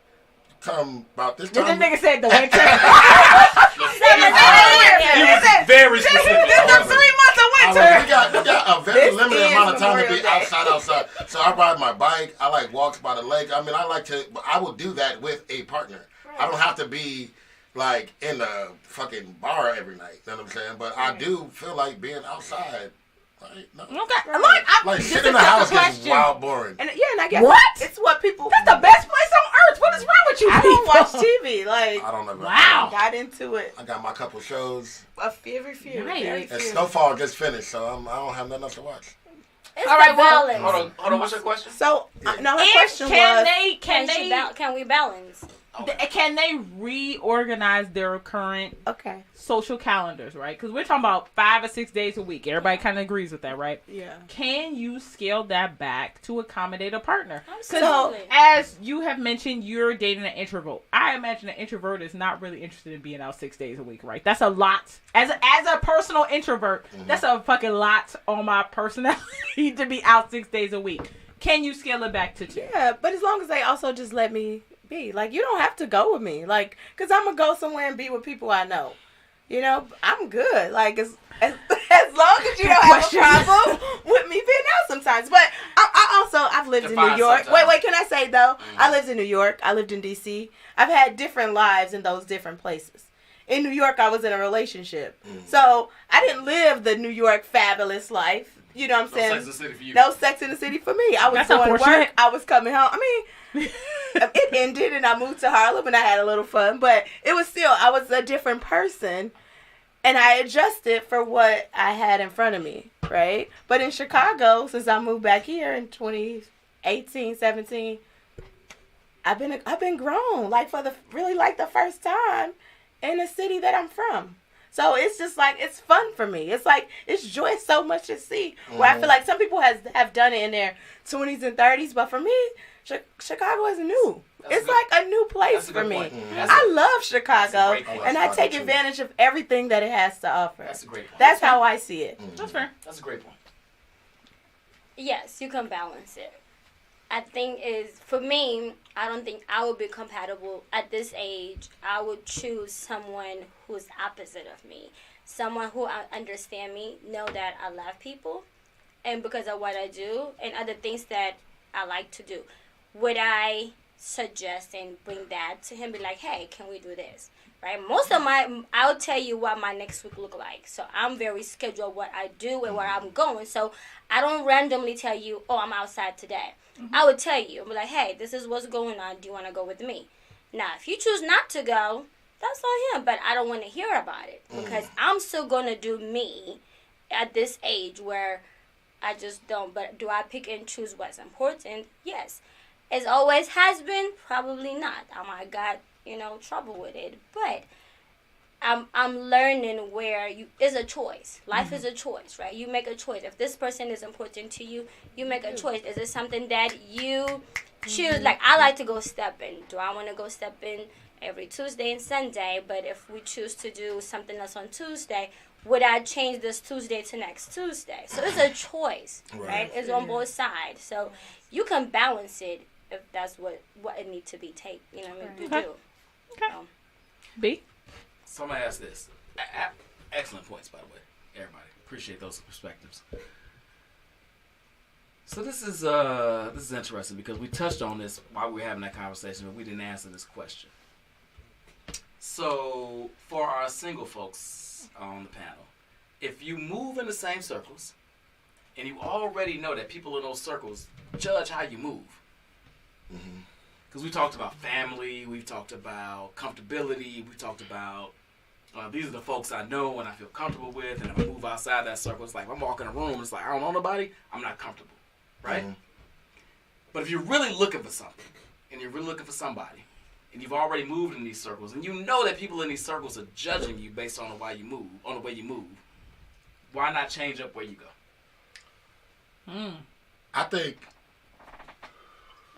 Come about this time. This nigga said the winter. He was very specific. This the 3 months of winter. We got a very This limited is amount of time to Memorial be Day. outside. So I ride my bike. I like walks by the lake. I mean, I will do that with a partner. I don't have to be like in the fucking bar every night. You know what I'm saying? But I do feel like being outside. Right? No. Okay. Look, Like this sitting in is the house the is question. wild boring. And and I guess What? it's what people. That's the best place on earth. What is wrong with you? I don't people? watch TV. Like, I don't know. Wow. got into it. I got my couple shows. A very few. Right. Very And few. Snowfall just finished, so I don't have nothing else to watch. It's All right, the well, balance. Hold on. What's your question? So, no, her And question can was. Can we balance? Can they reorganize their current Okay. social calendars, right? Because we're talking about 5 or 6 days a week. Everybody kind of agrees with that, right? Yeah. Can you scale that back to accommodate a partner? Absolutely. As you have mentioned, you're dating an introvert. I imagine an introvert is not really interested in being out 6 days a week, right? That's a lot. As a personal introvert, that's a fucking lot on my personality to be out 6 days a week. Can you scale it back to 2? Yeah, but as long as they also just let me be. Like, you don't have to go with me. Like, because I'm going to go somewhere and be with people I know. You know, I'm good. Like, as long as you don't have a problem with me being out sometimes. But I've lived in New York. Sometimes. Wait, can I say, though? I lived in New York. I lived in D.C. I've had different lives in those different places. In New York, I was in a relationship. So, I didn't live the New York fabulous life. You know what I'm saying? Sex and the City for you. No Sex in the City for me. I was That's going to unfortunate. work. I was coming home. I mean, it ended and I moved to Harlem and I had a little fun. But it was still, I was a different person. And I adjusted for what I had in front of me, right? But in Chicago, since I moved back here in 2018, 17, I've been grown, like for the first time in a city that I'm from. So it's just like, it's fun for me. It's like, it's joy so much to see. Where I feel like some people have done it in their 20s and 30s, but for me, Chicago is new. It's like a new place for me. I love Chicago, and I take advantage of everything that it has to offer. That's a great point. That's how I see it. That's fair. That's a great point. Yes, you can balance it. I think for me, I don't think I would be compatible at this age. I would choose someone who's opposite of me. Someone who understand me, know that I love people, and because of what I do and other things that I like to do. Would I suggest and bring that to him, be like, hey, can we do this? Right? I'll tell you what my next week look like. So I'm very scheduled what I do and where I'm going. So I don't randomly tell you, oh, I'm outside today. I would tell you, I'm like, hey, this is what's going on. Do you want to go with me? Now, if you choose not to go, that's on him. But I don't want to hear about it because I'm still going to do me at this age where I just don't. But do I pick and choose what's important? Yes. As always has been, probably not. I might got, trouble with it. But I'm learning where it's a choice. Life is a choice, right? You make a choice. If this person is important to you, you make a choice. Is it something that you choose? Like, I like to go stepping. Do I want to go stepping every Tuesday and Sunday? But if we choose to do something else on Tuesday, would I change this Tuesday to next Tuesday? So it's a choice, right? It's on both sides. So you can balance it if that's what it needs to be to do. Okay. B? So I'm going to ask this. Excellent points, by the way. Everybody. Appreciate those perspectives. So this is interesting because we touched on this while we were having that conversation, but we didn't answer this question. So for our single folks on the panel, if you move in the same circles and you already know that people in those circles judge how you move, because we talked about family, we've talked about comfortability, we talked about these are the folks I know and I feel comfortable with, and if I move outside that circle, it's like if I'm walking in a room, it's like I don't know nobody, I'm not comfortable, right? But if you're really looking for something, and you're really looking for somebody, and you've already moved in these circles, and you know that people in these circles are judging you based on the way you move, why not change up where you go? I think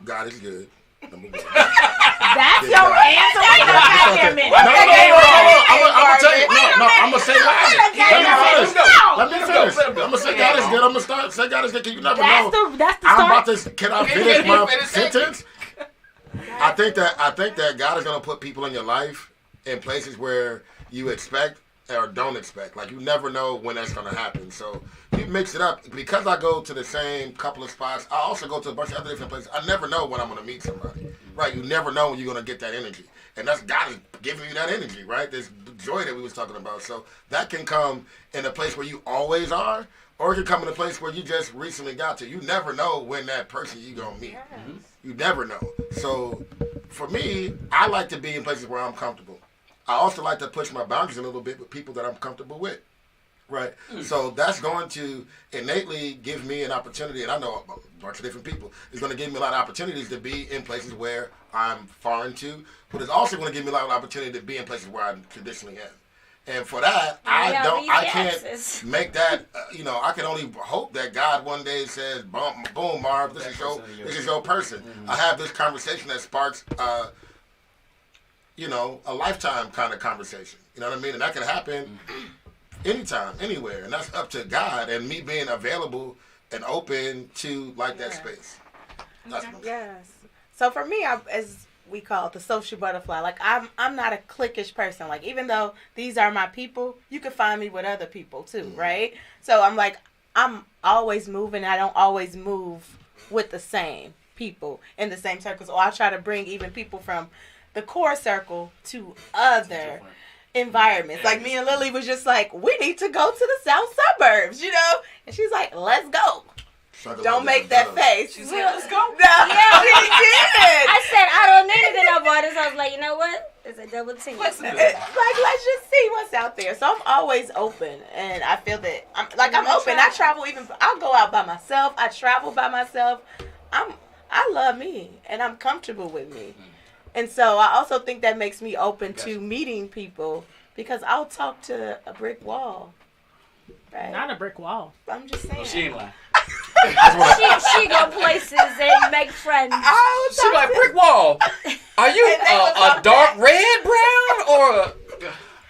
God is good. Number one. That's your answer gonna say God is good. Let me finish. I'm gonna say God is good. I'm gonna start say God is good. 'Cause you never know. That's the I'm start. about to. Can I finish my sentence? I think that God is gonna put people in your life in places where you expect or don't expect. Like you never know when that's gonna happen. So you mix it up. Because I go to the same couple of spots, I also go to a bunch of other different places. I never know when I'm gonna meet somebody. Right? You never know when you're gonna get that energy. And that's God is giving you that energy, right? This joy that we was talking about. So that can come in a place where you always are, or it can come in a place where you just recently got to. You never know when that person you gonna meet. You never know. So for me, I like to be in places where I'm comfortable. I also like to push my boundaries a little bit with people that I'm comfortable with. Right. So that's going to innately give me an opportunity, and I know a bunch of different people. It's going to give me a lot of opportunities to be in places where I'm foreign to, but it's also going to give me a lot of opportunity to be in places where I traditionally am. And for that, I can't make that. I can only hope that God one day says, "Boom, boom, Marv, this is your person." I have this conversation that sparks, a lifetime kind of conversation. You know what I mean? And that can happen. Anytime, anywhere, and that's up to God and me being available and open to that space. Yes. So for me, as we call it, the social butterfly. Like I'm not a cliquish person. Like even though these are my people, you can find me with other people too, right? So I'm always moving. I don't always move with the same people in the same circles. Or I try to bring even people from the core circle to other environments. Like me and Lily was just like, we need to go to the south suburbs, and she's like, let's go. Don't make that face. She said, let's go. No, yeah, she did. I said I don't need anything about this. I was like, you know what? It's a double team. Let's just see what's out there. So I'm always open, and I feel that I'm open. I travel I'll go out by myself. I travel by myself. I love me, and I'm comfortable with me. And so I also think that makes me open to meeting people because I'll talk to a brick wall. Right? Not a brick wall. I'm just saying. No, she ain't lying. she go places and make friends. She like, brick wall. Are you a dark red, brown, or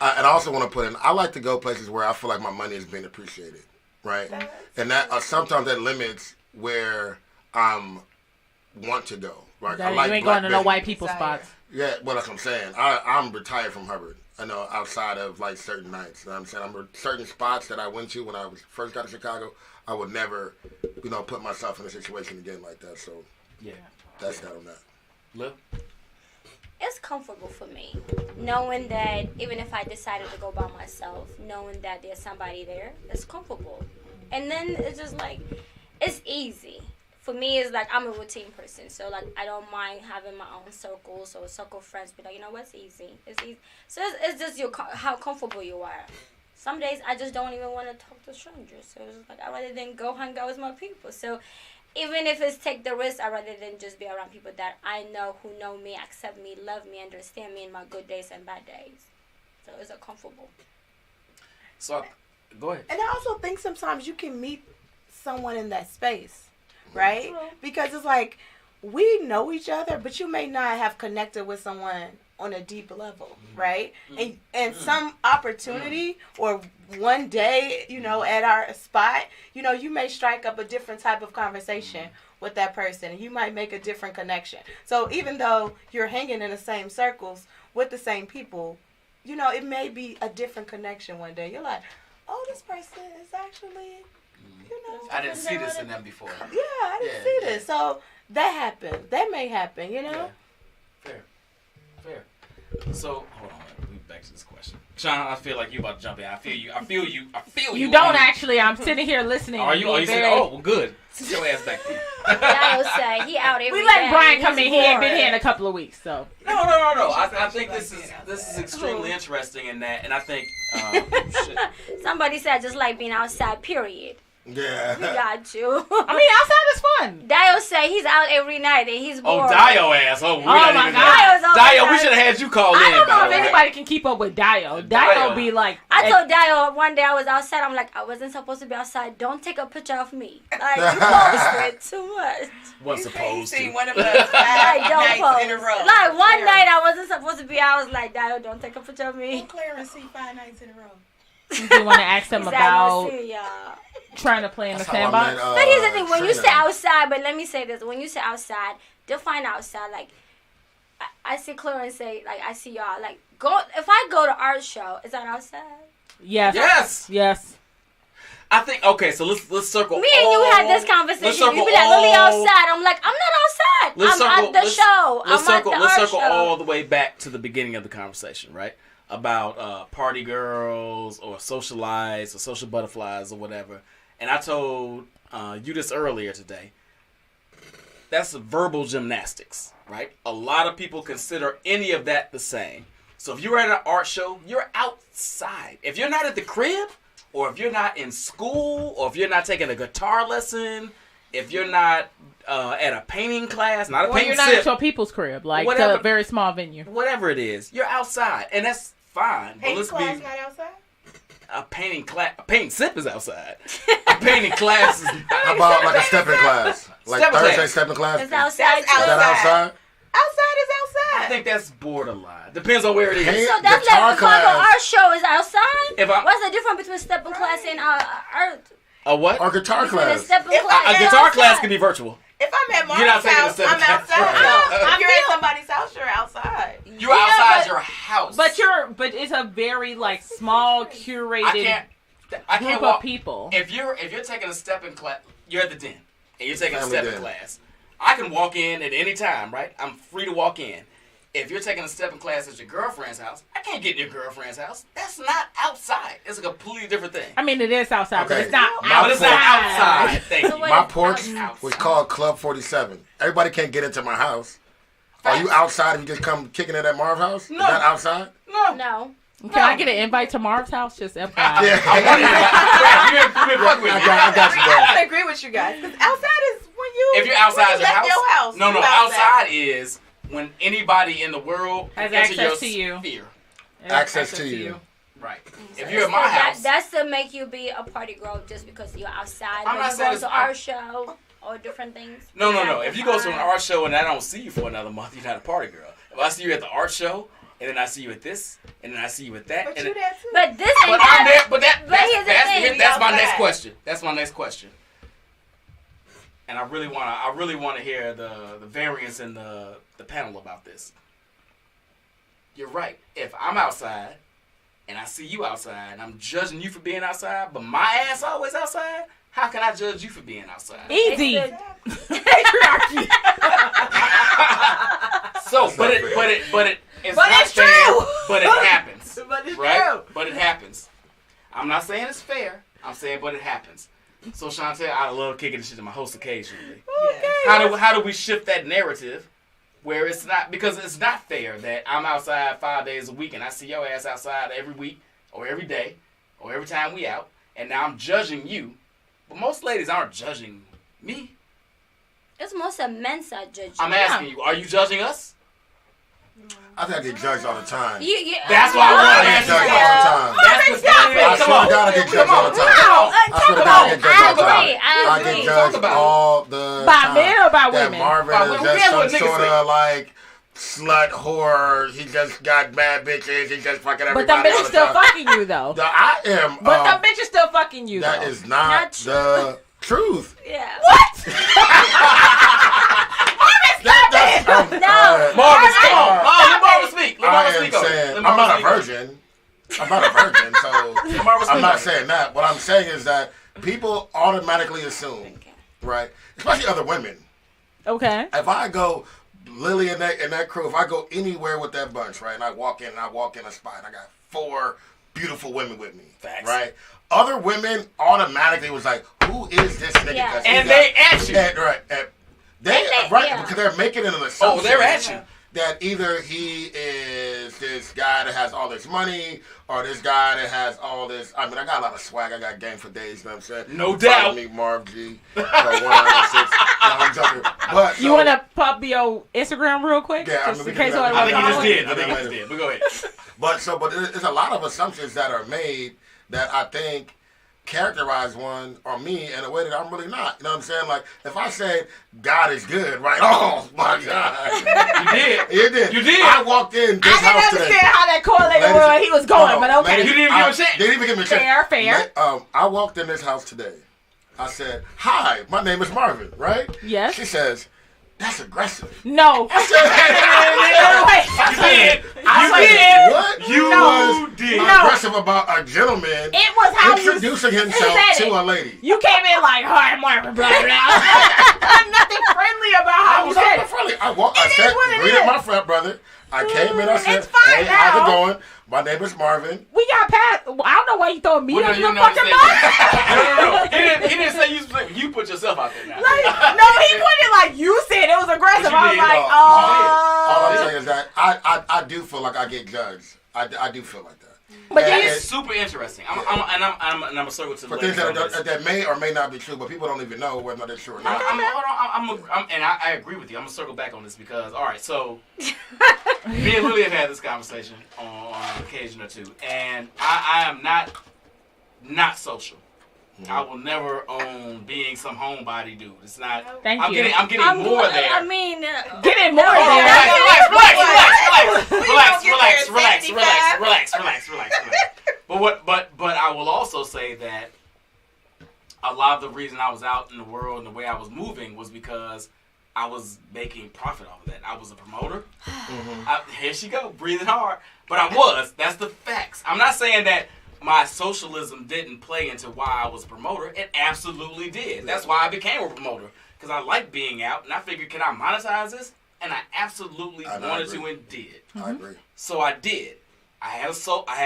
and I also want to put in, I like to go places where I feel like my money is being appreciated, right? And that sometimes that limits where I want to go. Right? You ain't going to no white people spots. Yeah, well, that's what I'm saying. I'm retired from Hubbard. I know outside of certain nights. You know what I'm saying? Certain spots that I went to when I first got to Chicago, I would never, put myself in a situation again like that. So yeah, that's that on that. Lil? It's comfortable for me, knowing that even if I decided to go by myself, knowing that there's somebody there, it's comfortable. And then it's just it's easy. For me, it's I'm a routine person, so I don't mind having my own circles or circle friends. But you know what's easy? It's easy. So it's just how comfortable you are. Some days I just don't even want to talk to strangers. So it's I rather than go hang out with my people. So even if it's take the risk, I rather than just be around people that I know who know me, accept me, love me, understand me in my good days and bad days. So it's comfortable. So go ahead. And I also think sometimes you can meet someone in that space. Right? Because it's we know each other, but you may not have connected with someone on a deep level, right? And some opportunity or one day, at our spot, you may strike up a different type of conversation with that person, and you might make a different connection. So even though you're hanging in the same circles with the same people, it may be a different connection one day. You're like, oh, this person is actually... I didn't see this in them before. Yeah, I didn't see this. So that happened. That may happen, Yeah. Fair. So hold on, we back to this question. Shon, I feel like you about to jump in. I feel you. You don't actually. I'm sitting here listening. Are you? Are you saying? Oh, well, good. Sit your ass back there. I say he out every We let day. Brian come in. He ain't been here in a couple of weeks, so. No. I think this is extremely interesting in that, and I think Somebody said I just like being outside. Period. Yeah. We got you. I mean, outside is fun. Dio say he's out every night and he's bored. Oh, Dio ass. Oh, my God. Dio, we should have had you call in. I don't know if anybody can keep up with Dio. Dio be like... I told Dio one day I was outside. I'm like, I wasn't supposed to be outside. Don't take a picture of me. You posted too much. What's supposed to? One of us 5 nights in a row. One night I wasn't supposed to be out. I was like, Dio, don't take a picture of me. Clarence see 5 nights in a row. Do you want to ask them about See, y'all. trying to play in the That's how I sandbox? met, But here's the thing: when you Trina. say outside, but let me say this: when you say outside, define outside. Like, I see Claire and say, like, I see y'all. Like, go. If I go to art show, is that outside? Yes. Yes. Yes. I think okay. So let's circle. Me and you had this conversation. You be like, Lily outside. I'm like, I'm not outside. I'm at the show. Let's I'm circle. at the Let's art circle show. all the way back to the beginning of the conversation, right? About party girls or socialites or social butterflies or whatever. And I told you this earlier today. That's verbal gymnastics, right? A lot of people consider any of that the same. So if you're at an art show, you're outside. If you're not at the crib, or if you're not in school, or if you're not taking a guitar lesson, if you're not at a painting class, not a Well, painting you're not sip, at your people's crib, like Whatever. the very small venue. whatever it is, you're outside, and that's fine. But Paint let's class be not outside? a painting sip is outside. A painting class is How about like a stepping class? Like Stepping Thursday class. stepping class? It's outside. That's Is that outside? Outside is outside. I think that's borderline. Depends on where it is. Paint- So that's Guitar like if I go class. art show is outside. If I- What's the difference between stepping class and art? A what? Or guitar Between a class? stepping If class A and guitar outside. class can be virtual. If I'm at You're not Mark's taking a house, step I'm back. outside. Right. If you're I at feel- somebody's house, you're outside. You're Yeah, outside but- your house. But it's a very like small curated I group can't of walk. people. If you're taking a stepping class, you're at the den and you're taking Family a stepping den. class. I can walk in at any time, right? I'm free to walk in. If you're taking a stepping class at your girlfriend's house, I can't get in your girlfriend's house. That's not outside. It's a completely different thing. I mean, it is outside, but Okay. it's not My But it's not outside. Thank So you. what My is porch outside? was called Club 47. Everybody can't get into my house. Are you outside if you just come kicking in at Marv's house? No. Is that outside? No. No. Can I get an invite to Marv's house? Just FYI. Yeah. I want you to you've been fucking with me. I got you, bro. I gotta agree with you guys. Because outside is when you If you're outside when you your left house, your house. no, you outside is when anybody in the world Has can enter your access to you. sphere. Access to you. Right. If you're at my So house, that's to make you be a party girl just because you're outside. I'm When not you saying go it's- to art show or different things. no. Like If you go to an fine. art show and I don't see you for another month, you're not a party girl. If I see you at the art show, and then I see you at this, and then I see you at that, But and you then, there too. But this ain't but I'm there. that. But But here's the thing, that's my next outside. question. That's my next question. And I really wanna hear the variance in the panel about this. You're right. If I'm outside and I see you outside and I'm judging you for being outside, but my ass always outside, how can I judge you for being outside? Easy. It's Patriarchy. So, That's but not it, fair. but it, but it, it's But not it's fair, true. but it happens, But it's right? true. But it happens. I'm not saying it's fair. I'm saying, but it happens. So, Chantel, I love kicking this shit to my host occasionally. How do we shift that narrative where it's not, because it's not fair that I'm outside 5 days a week and I see your ass outside every week or every day or every time we out, and now I'm judging you. But most ladies aren't judging me. It's most of men that judge you. I'm asking you, are you judging us? I think I get judged all the time. That's why I want I to get ask you judged all the that. time. That's the thing. I swear to God, I get judged all the time. I swear to God, I get judged all the time. I get judged all the By time. men or by That women? Marvin By is women. just Who some cares what niggas sort say? of like slut whore. He just got bad bitches. He just fucking But everybody them bitches all the still time. fucking you though. I am. But them bitches still fucking you That though. is not Not the truth. Yeah. Marvin, come on. Let Marvin speak. Let I Marvin am speak on it. saying Let I'm Marvin not a speak on it. virgin. I'm not a virgin, so Let Marvin speak I'm on not it. saying that. What I'm saying is that people automatically assume, right? Especially other women. Okay. If I go, Lily and that crew, if I go anywhere with that bunch, right, and I walk in a spot, and I got 4 beautiful women with me, Facts. right? Other women automatically was like, "Who is this nigga?" Yeah. 'Cause he And got- they at you. right. They And right yeah. because they're making it an assumption. Oh, they're at you. That either he is this guy that has all this money, or this guy that has all this. I mean, I got a lot of swag. I got game for days. You know what I'm saying? No Follow doubt. me, Marv G. 196. No, I'm joking. But You want to pop your Instagram real quick? Yeah, I'm Just gonna in get case to that. somebody I think he wants just to did. I think he just did. But go ahead. But there's a lot of assumptions that are made that I think characterize one or me in a way that I'm really not. You know what I'm saying? Like, if I say God is good, right? Oh, my God. You did. You did. You did. I walked in this I didn't house today. understand how that correlated with where he was going, but okay. You didn't even give him a chance. They didn't even give me a chance. Fair. I walked in this house today. I said, "Hi, my name is Marvin," right? Yes. She says, "That's aggressive." No. I said, You "What? did. You You was did. aggressive about a gentleman It was how introducing you himself said to it. a lady." You came in like, "Hi, Marvin," blah blah. Nothing friendly about how I you was said not it. friendly. I is said, what it greeted is. my frat brother. I came in. I said, It's fine "Hey, how's now. it going? My name is Marvin." We got past. I don't know why you throwing me Well, no, under you the know what fucking I'm bus. No. He didn't say you specific. You put yourself out there now. Like, no, he put it like you said. It was aggressive. But you I was did. like, All I'm oh. saying is that I do feel like I get judged. I do feel like that. But And It's super interesting. I'm a circle to the for things ladies on this. that may or may not be true, but people don't even know whether or not they're true or not. I agree with you. I'm gonna circle back on this because, all right, so me and Lily have had this conversation on an occasion or two, and I am not social. I will never own being some homebody dude. It's not. Thank I'm you. getting more there. I mean, Getting more Oh, there. relax. But I will also say that a lot of the reason I was out in the world and the way I was moving was because I was making profit off of that. I was a promoter. Here she go, breathing hard. But I was. That's the facts. I'm not saying that my socialism didn't play into why I was a promoter. It absolutely did. That's why I became a promoter. Because I like being out, and I figured, can I monetize this? And I absolutely wanted to and did. I agree. So I did. I had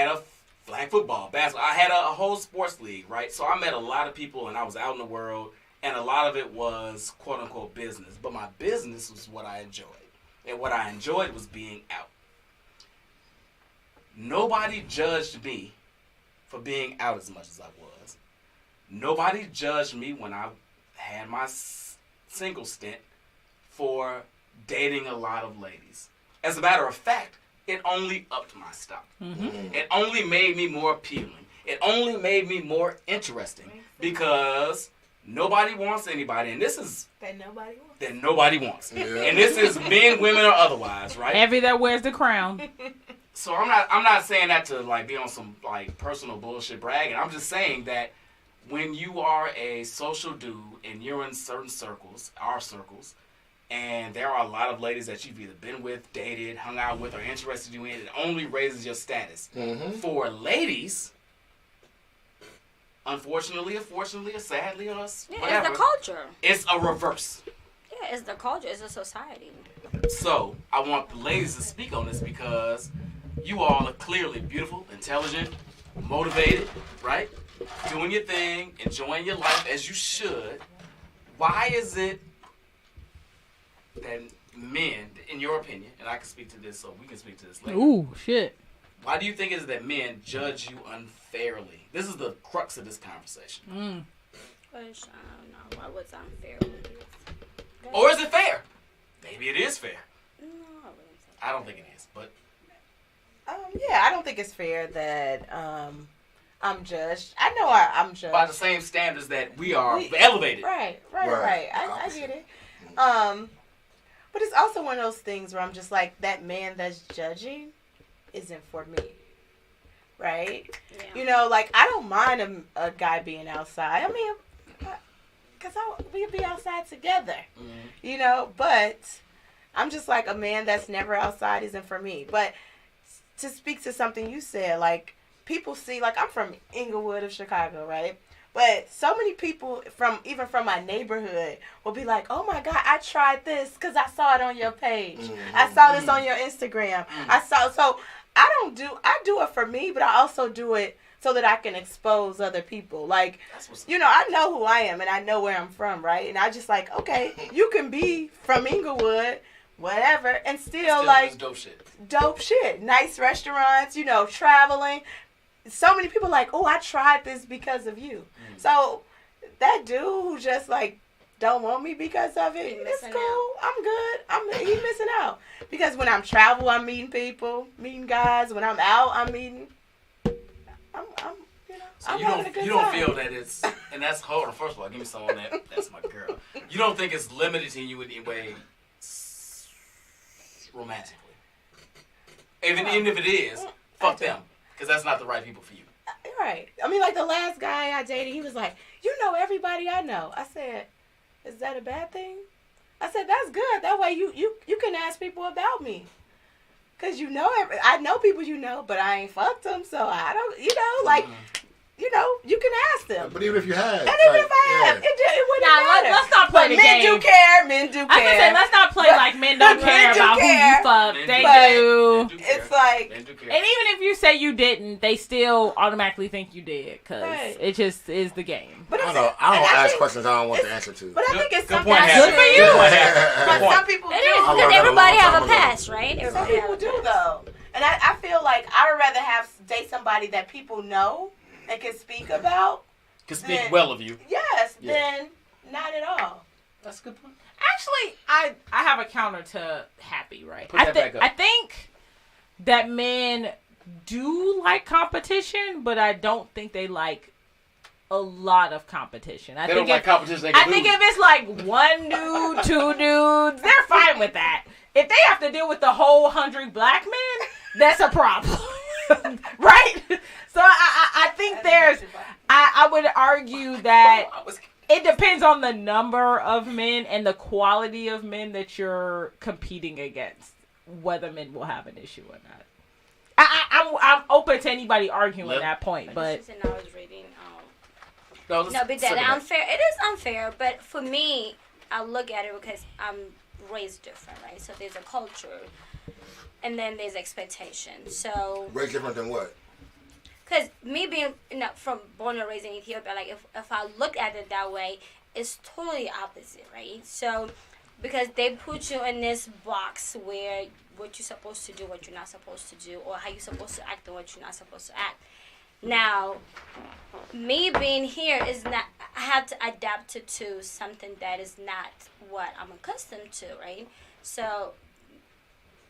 a flag football, basketball. I had a whole sports league, right? So I met a lot of people, and I was out in the world, and a lot of it was quote unquote business. But my business was what I enjoyed, and what I enjoyed was being out. Nobody judged me for being out as much as I was. Nobody judged me when I had my single stint for dating a lot of ladies. As a matter of fact, it only upped my stock. It only made me more appealing. It only made me more interesting because nobody wants anybody, and this is That nobody wants. that nobody wants. Yeah. And this is men, women, or otherwise, right? Every that wears the crown. So I'm not saying that to like be on some like personal bullshit bragging. I'm just saying that when you are a social dude and you're in certain circles, our circles, and there are a lot of ladies that you've either been with, dated, hung out with, or interested you in, it only raises your status. For ladies, unfortunately, or fortunately, or sadly, or whatever, it's the culture. it's a reverse. Yeah, it's the culture. It's a society. So I want the ladies to speak on this because you all are clearly beautiful, intelligent, motivated, right? Doing your thing, enjoying your life as you should. Why is it that men, in your opinion, and I can speak to this, so we can speak to this later. Ooh, shit. Why do you think it is that men judge you unfairly? This is the crux of this conversation. Which, I don't know. What's unfair with it? Or is it fair? Maybe it is fair. No, I wouldn't say. I don't think it is, but Yeah, I don't think it's fair that I'm judged. I know I'm judged. by the same standards that we are elevated. Right. Right. I get it. But it's also one of those things where I'm just like, that man that's judging isn't for me. Right? Yeah. You know, like, I don't mind a guy being outside. I mean, because we could be outside together. You know, but I'm just like, a man that's never outside isn't for me. But to speak to something you said, like, people see, like, I'm from Inglewood of Chicago, right? But so many people even from my neighborhood will be like, oh my God, I tried this because I saw it on your page. I saw this on your Instagram. So I do it for me, but I also do it so that I can expose other people. Like, you know, I know who I am and I know where I'm from, right? And I just like, okay, you can be from Inglewood, whatever, and still like dope shit. Nice restaurants, you know, traveling. So many people like, oh, I tried this because of you. So that dude who just like don't want me because of it, it's cool. I'm good. He's missing out. Because when I'm travel, I'm meeting people, meeting guys. When I'm out, I'm meeting. I'm So I'm you having a good don't time. feel that it's, and that's, hold on, first of all, give me some on that. That's my girl. You don't think it's limiting you in any way romantically? Even if it is, fuck them, because that's not the right people for you. Right. I mean, like the last guy I dated, he was like, "You know everybody I know." I said, "Is that a bad thing?" I said, "That's good. That way you can ask people about me." Cause I know people you know, but I ain't fucked them, so I don't, you can ask them. But even if you had, And even if I have, it wouldn't matter. Let's not play the men game. do care. Men do care. I was gonna say, let's not play like men don't care Men do about care, who you fuck. Men They do care. do. Men do care. It's like, Men do care. And even if you say you didn't, they still automatically think you did, because Right. it just is the game. but I it's, don't and ask think- questions I don't want the answer to. But I think it's Good something. point, Good for you. Good point, Yeah. But Good point. some people It do. is I because learned that a everybody long have time a ago. past, right? Some Everybody people have a do past. though, and I feel like I would rather date somebody that people know and can speak about. Can speak well of you. Yes, Yeah. then not at all. That's a good point. Actually, I have a counter to happy, right? Put that back up. I think that men do like competition, but I don't think they like a lot of competition. They don't like competition. They can I think lose. if it's like one dude, two dudes, they're fine with that. If they have to deal with the whole 100 black men, that's a problem. Right? So I think I would argue that it depends on the number of men and the quality of men that you're competing against, whether men will have an issue or not. I'm open to anybody arguing that point, but This is an hour's reading. No, No, but that unfair. It is unfair, but for me, I look at it because I'm raised different, right? So there's a culture, and then there's expectation. So Raised different than what? because me being from born and raised in Ethiopia, like if I look at it that way, it's totally opposite, right? So because they put you in this box where what you're supposed to do, what you're not supposed to do, or how you're supposed to act and what you're not supposed to act. Now, me being here is not, I have to adapt it to something that is not what I'm accustomed to, right? So,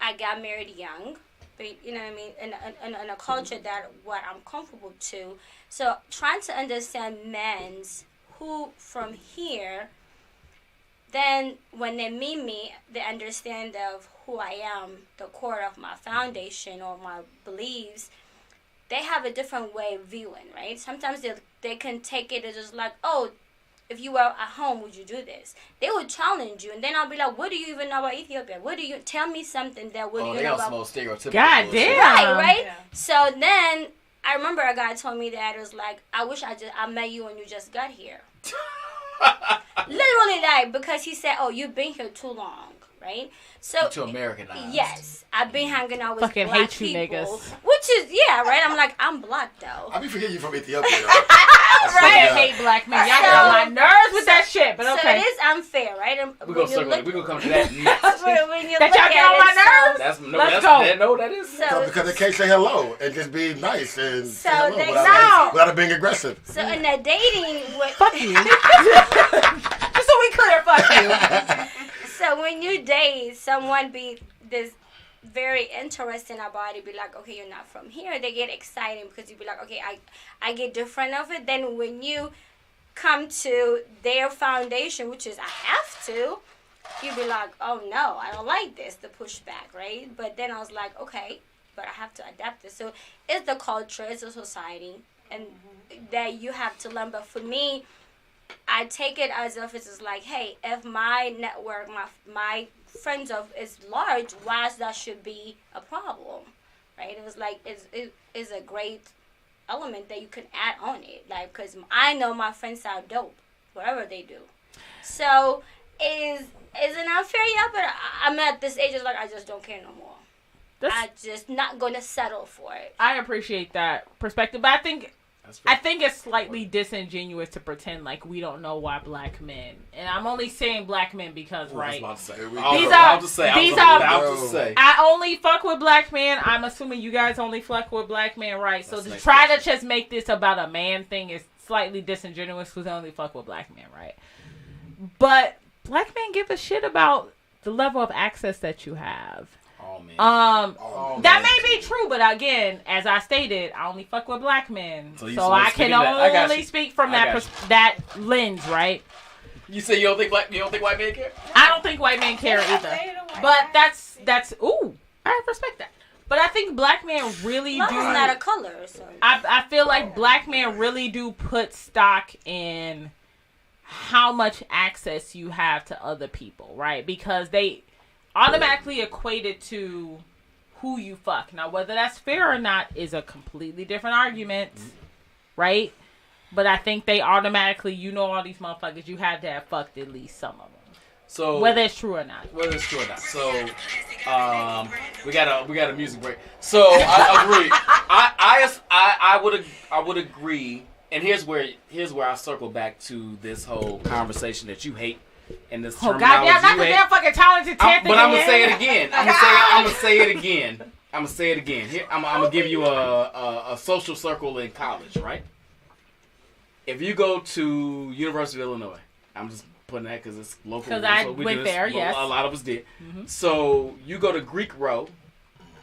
I got married young, but you know what I mean, in a culture that what I'm comfortable to. So, trying to understand men's who from here, then when they meet me, they understand of who I am, the core of my foundation or my beliefs. They have a different way of viewing, right? Sometimes they can take it as just like, oh, if you were at home, would you do this? They would challenge you, and then I'll be like, what do you even know about Ethiopia? What do you tell me something that what do you they know got about? some old stereotypical God bullshit. damn. Right? Yeah. So then I remember a guy told me that it was like, I wish I met you when you just got here. Literally, like, because he said, oh, you've been here too long, right? So To Americanized. yes, I've been hanging out with Fucking black hate you people, niggas. which is right. I'm like, I'm black though. I be forgetting you from Ethiopia. Though. I Yeah. hate black men. Y'all So- get on my nerves with that shit, but So okay. it is unfair, right? And We're when gonna you circle it. look- We're gonna come to that next. when you That look y'all get at on my it, so- nerves? That's no, Let's that's go. that is. So, Because they can't say hello and just be nice and So say hello they- without it being aggressive. so in the dating, Fuck you. Just so we clear, fuck you. so when you date someone, be this very interesting about it, be like, okay, you're not from here. They get exciting because you be like, okay, I get different of it. Then when you come to their foundation, which is I have to, you be like, oh no, I don't like this, the pushback, right? But then I was like, okay, but I have to adapt this. So it's the culture, it's the society, and that you have to learn. But for me, I take it as if it's just like, hey, if my network, my friends of is large, why that should be a problem, right? It was like it's a great element that you can add on it, like, because I know my friends are dope, whatever they do. So is it unfair? Yeah, but I'm at this age, it's like I just don't care no more. I just not gonna settle for it. I appreciate that perspective, but I think it's slightly disingenuous to pretend like we don't know why black men, and I'm only saying black men because, right? I only fuck with black men. I'm assuming you guys only fuck with black men, right? So to try to just make this about a man thing is slightly disingenuous because I only fuck with black men, right? But black men give a shit about the level of access that you have. all men. Oh, That man. may be true, but again, as I stated, I only fuck with black men, So I can only speak from I got that lens, right? You say you don't think white men care? I don't think white men care either, but that's ooh, I respect that. But I think black men really Love do. is not a color. So. I feel like black men really do put stock in how much access you have to other people, right? Because they automatically equate it to who you fuck. Now, whether that's fair or not is a completely different argument, right? But I think they automatically, all these motherfuckers, you had to have fucked at least some of them. So whether it's true or not. So we got a music break. So I agree. I would agree. And here's where I circle back to this whole conversation that you hate and this terminology goddamn, not you the hate. damn fucking talented tenth. But I'm gonna say it again. I'm gonna say it again. Here, I'm gonna give you a social circle in college, right? If you go to University of Illinois, I'm just putting that because it's local. Because I went there, yes. A lot of us did. Mm-hmm. So you go to Greek Row,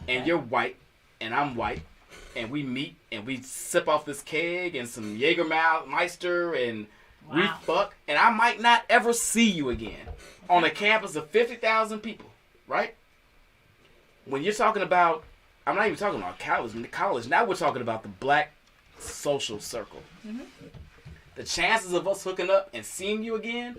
and you're white, and I'm white, and we meet, and we sip off this keg and some Jägermeister, and we fuck, and I might not ever see you again on a campus of 50,000 people, right? When you're talking about, I'm not even talking about college. Now we're talking about the black social circle. Mm-hmm. The chances of us hooking up and seeing you again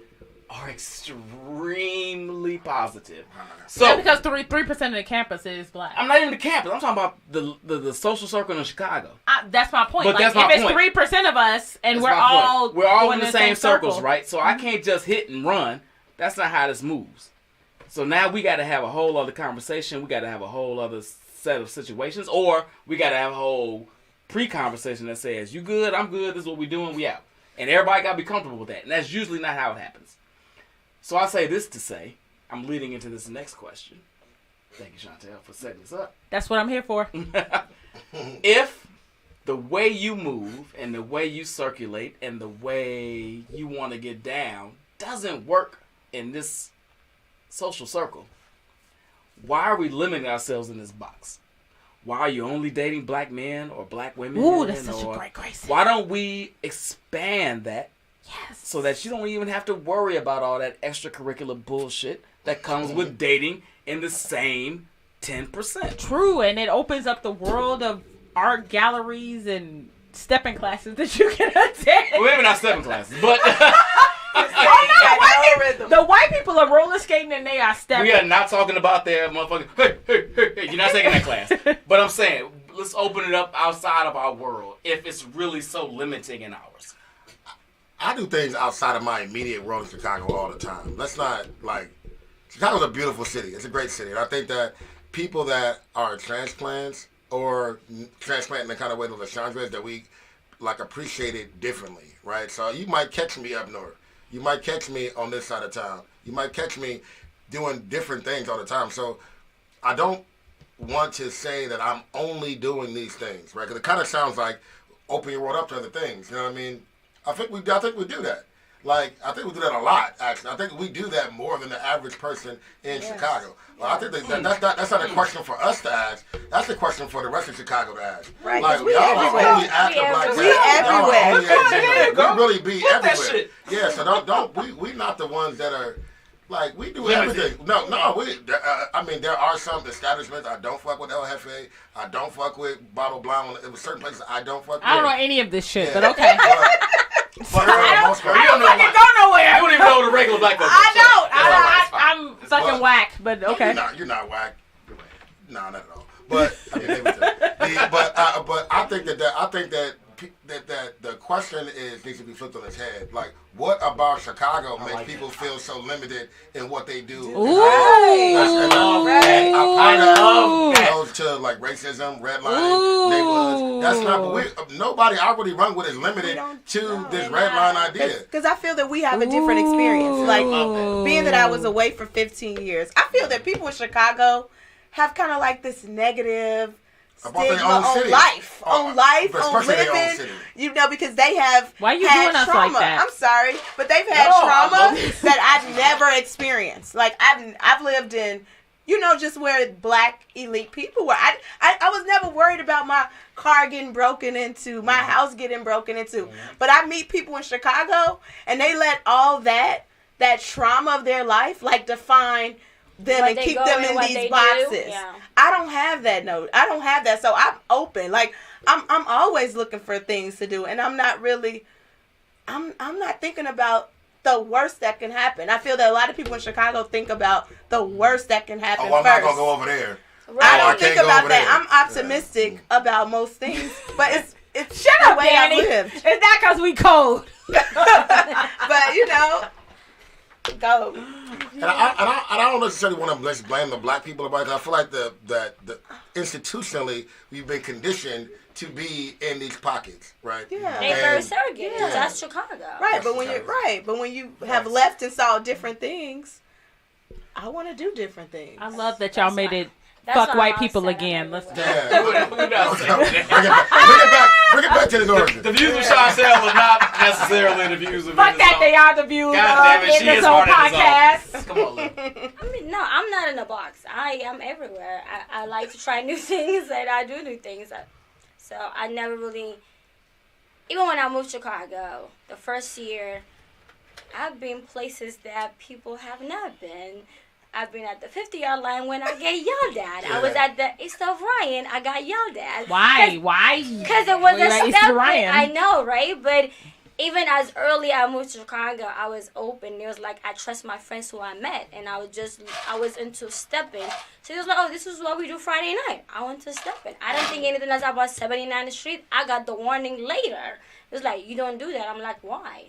are extremely positive. So yeah, because 3% of the campus is black. I'm not even the campus. I'm talking about the social circle in Chicago. That's my point. But like, that's my if point. it's 3% of us and That's we're my all point. We're all going in the same circles, circle. right? So I can't just hit and run. That's not how this moves. So now we got to have a whole other conversation. We got to have a whole other set of situations, or we got to have a whole pre-conversation that says, "You good? I'm good. This is what we doing. We out." And everybody got to be comfortable with that. And that's usually not how it happens. So I say this to say, I'm leading into this next question. Thank you, Chantel, for setting this up. That's what I'm here for. If the way you move and the way you circulate and the way you want to get down doesn't work in this social circle, why are we limiting ourselves in this box? Why are you only dating black men or black women? Ooh, that's such a great question. Why don't we expand that? Yes. So that you don't even have to worry about all that extracurricular bullshit that comes with dating in the same 10%. True, and it opens up the world of art galleries and stepping classes that you can attend. Well, maybe not stepping classes, but The white people are roller skating and they are stepping. we are not talking about their motherfucking. Hey. You're not taking that class. But I'm saying, let's open it up outside of our world if it's really so limiting in ours. I do things outside of my immediate world in Chicago all the time. Let's not, Chicago's a beautiful city. It's a great city. And I think that people that are transplants or transplant in the kind of way that Lashandra is, that we, appreciate it differently, right? So you might catch me up north. You might catch me on this side of town. You might catch me doing different things all the time. So I don't want to say that I'm only doing these things, right? Because it kind of sounds like open your world up to other things. You know what I mean? I think we do that. I think we do that a lot, actually. I think we do that more than the average person in Chicago. Well, I think that's not a question for us to ask. That's a question for the rest of Chicago to ask. Right, Y'all are only after black We everywhere. We really be everywhere. Yeah, so we not the ones that are, we do everything. No, there are some establishments I don't fuck with El Jefe. I don't fuck with Bottle Blonde. There were certain places I don't fuck with. I don't know any of this shit, but okay. But I don't fucking go nowhere. You don't even know the regular black folks. I'm fucking whack, but okay. You're not whack. No, not at all. But but I think that the question needs to be flipped on its head. What about Chicago makes people feel so limited in what they do? Ooh. I love goes to racism, redlining, neighborhoods. That's not. Nobody I really run with is limited to this redline idea. Because I feel that we have a different experience. Being that I was away for 15 years, I feel that people in Chicago have kind of this negative stigma on life, on living, because they have Why you had doing us trauma. like that? I'm sorry, but they've had trauma that I've never experienced. I've lived in just where black elite people were. I was never worried about my car getting broken into, my house getting broken into. But I meet people in Chicago, and they let all that trauma of their life, like, define them and keep them in these boxes. Yeah. I don't have that note. I don't have that. So I'm open. Like, I'm always looking for things to do, and I'm not thinking about the worst that can happen. I feel that a lot of people in Chicago think about the worst that can happen first. I'm not going to go over there. Right. I don't think about that. I'm optimistic about most things, but it's Shut the up, way Danny. I lived. It's not because we cold. But, go. And I don't necessarily want to just blame the black people about it. I feel like that institutionally we've been conditioned to be in these pockets, right? Yeah. They're very surrogate. Yeah. That's Chicago. Right, but when you have left and saw different things, I want to do different things. I love that y'all made it fuck white people again. Let's Bring it back to the origin. The views of Chantel are not necessarily the views of fuck that. They are the views God damn it, in she this is whole part of podcast. Come on, Lil. I mean, no, I'm not in a box. I am everywhere. I like to try new things, and I do new things. So I never really, even when I moved to Chicago, the first year, I've been places that people have not been. I've been at the 50-yard line when I get yelled at. Yeah. I was at the East of Ryan. I got yelled at. Why? Because it was a step. I know, right? But even as early I moved to Chicago, I was open. It was like I trust my friends who I met, and I was into stepping. So it was like, oh, this is what we do Friday night. I went to stepping. I didn't think anything else about 79th Street. I got the warning later. It was like, you don't do that. I'm like, why?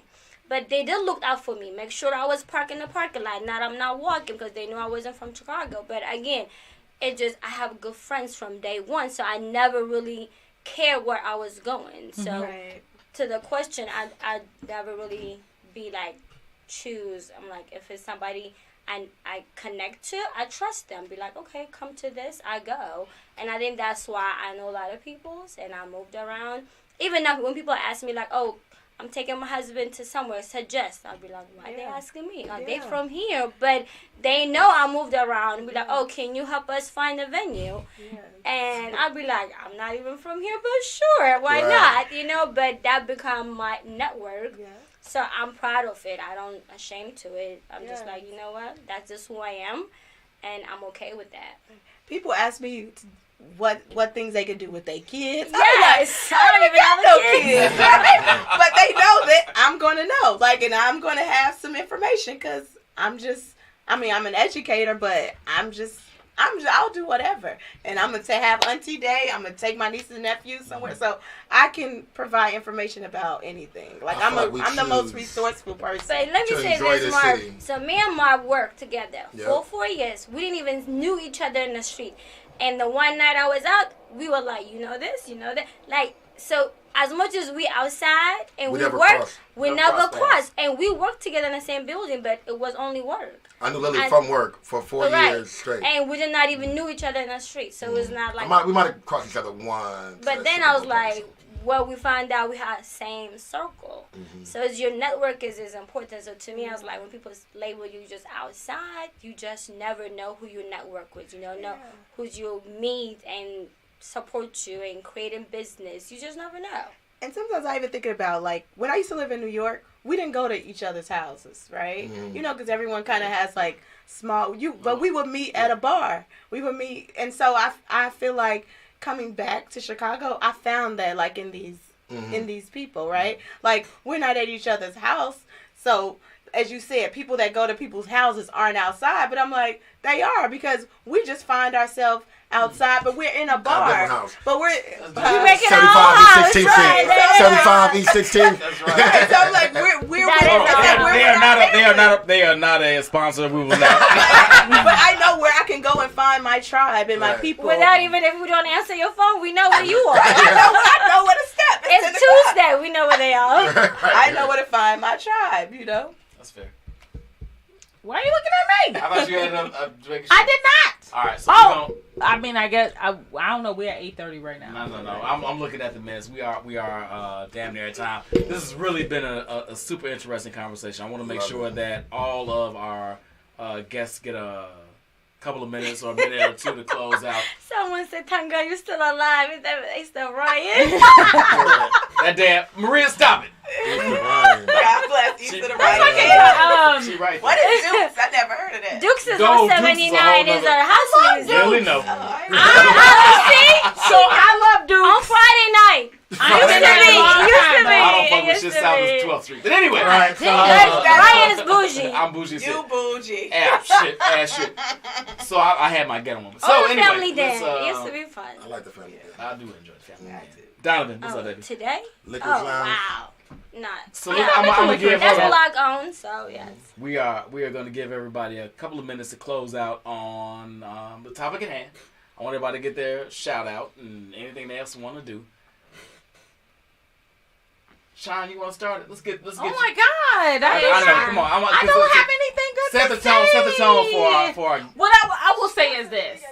But they did look out for me, make sure I was parking the parking lot. I'm not walking because they knew I wasn't from Chicago. But again, I have good friends from day one, so I never really cared where I was going. So to the question, I never really be like choose. I'm like, if it's somebody I connect to, I trust them. Be like, okay, come to this, I go. And I think that's why I know a lot of people, and I moved around. Even now, when people ask me like, oh, I'm taking my husband to somewhere, suggest. I'll be like, why they asking me? Like, they from here. But they know I moved around. Be like, oh, can you help us find a venue? And I'll be like, I'm not even from here, but sure, why not? But that become my network. So I'm proud of it. I don't ashamed to it. I'm just like, you know what? That's just who I am. And I'm okay with that. People ask me what things they can do with their kids. Yes, I don't even have no kids. But they know that I'm going to know. Like, and I'm going to have some information because I'm an educator, but I'll do whatever. And I'm going to have Auntie Day. I'm going to take my nieces and nephews somewhere. So I can provide information about anything. Like, I'm the most resourceful person. But let me say this, Mark. So me and Mark worked together for 4 years. We didn't even knew each other in the street. And the one night I was out, we were like, you know this, you know that. Like, so as much as we outside and we work, we never crossed. And we worked together in the same building, but it was only work. I knew Lily from work for 4 years straight. And we did not even knew each other in the street. So it was not like... We might have crossed each other once. But then I was like, well, we found out we had the same circle. So your network is important. So to me, I was like, when people label you just outside, you just never know who you network with. You know who you meet and support you and creating business. You just never know. And sometimes I even think about, like, when I used to live in New York, we didn't go to each other's houses, right? Because everyone kind of has, like, but we would meet at a bar. We would meet. And so I feel like coming back to Chicago, I found that, like, in these people, right? Like, we're not at each other's house. So, as you said, people that go to people's houses aren't outside. But I'm like, they are, because we just find ourselves outside, but we're in a bar. But we're making our own house. 75 East 16th. That's right. So I'm like, They are not a sponsor. We will not. But I know where I can go and find my tribe and my people. Without even if we don't answer your phone, we know where you are. I know where to step. It's Tuesday. We know where they are. I know where to find my tribe. That's fair. Why are you looking at me? I thought you had a drink. I did not. All right. So I mean, I guess I don't know. We're at 8:30 right now. No. I'm looking at the minutes. We are damn near at time. This has really been a super interesting conversation. I want to make sure that all of our guests get a couple of minutes or a minute or two to close out. Someone said, Tanga, you still alive? Is that they still Ryan? That damn Maria, stop it. God bless you to the right. She right. What is Dukes? I never heard of that. Dukes is Go, on Dukes is a 79 whole is our house music. Really no. See? So I love Duke. On Friday night. Used to be. I don't fuck with shit south of 12th Street. But anyway. Right. Ryan is bougie. I'm bougie as You shit. bougie. Ass shit. So I had my ghetto moment. So Oh, anyway. family day. let's, It used to be fun. I like the family. I do enjoy the family. Donovan, what's up, baby? Today? Liquid Oh, Lounge. wow. Not. So I'm gonna give That's hold on. block owned, so yes. We are going to give everybody a couple of minutes to close out on the topic at hand. I want everybody to get their shout out and anything they else want to do. Shon, you want to start it? Let's get. Oh my God! I know. Come on. I don't have anything good set to the tone. say. Set the tone for our. What I will say is this: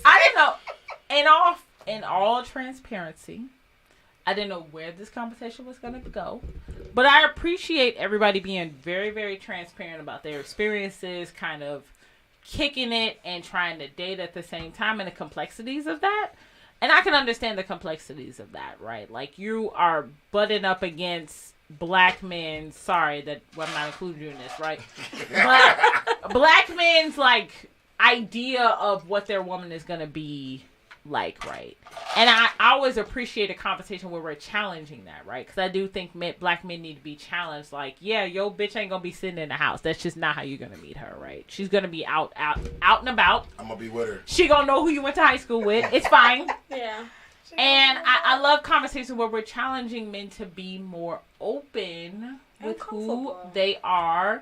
I didn't know. In all transparency, I didn't know where this conversation was going to go, but I appreciate everybody being very, very transparent about their experiences, kind of kicking it and trying to date at the same time, and the complexities of that. And I can understand the complexities of that, right? Like, you are butting up against black men. Sorry that I'm not including you in this, right? But black men's, like, idea of what their woman is going to be like, right? And I always appreciate a conversation where we're challenging that, right? Because I do think black men need to be challenged. Like, yeah, yo bitch ain't going to be sitting in the house. That's just not how you're going to meet her, right? She's going to be out and about. I'm going to be with her. She going to know who you went to high school with. It's fine. Yeah. And I love conversations where we're challenging men to be more open with who they are,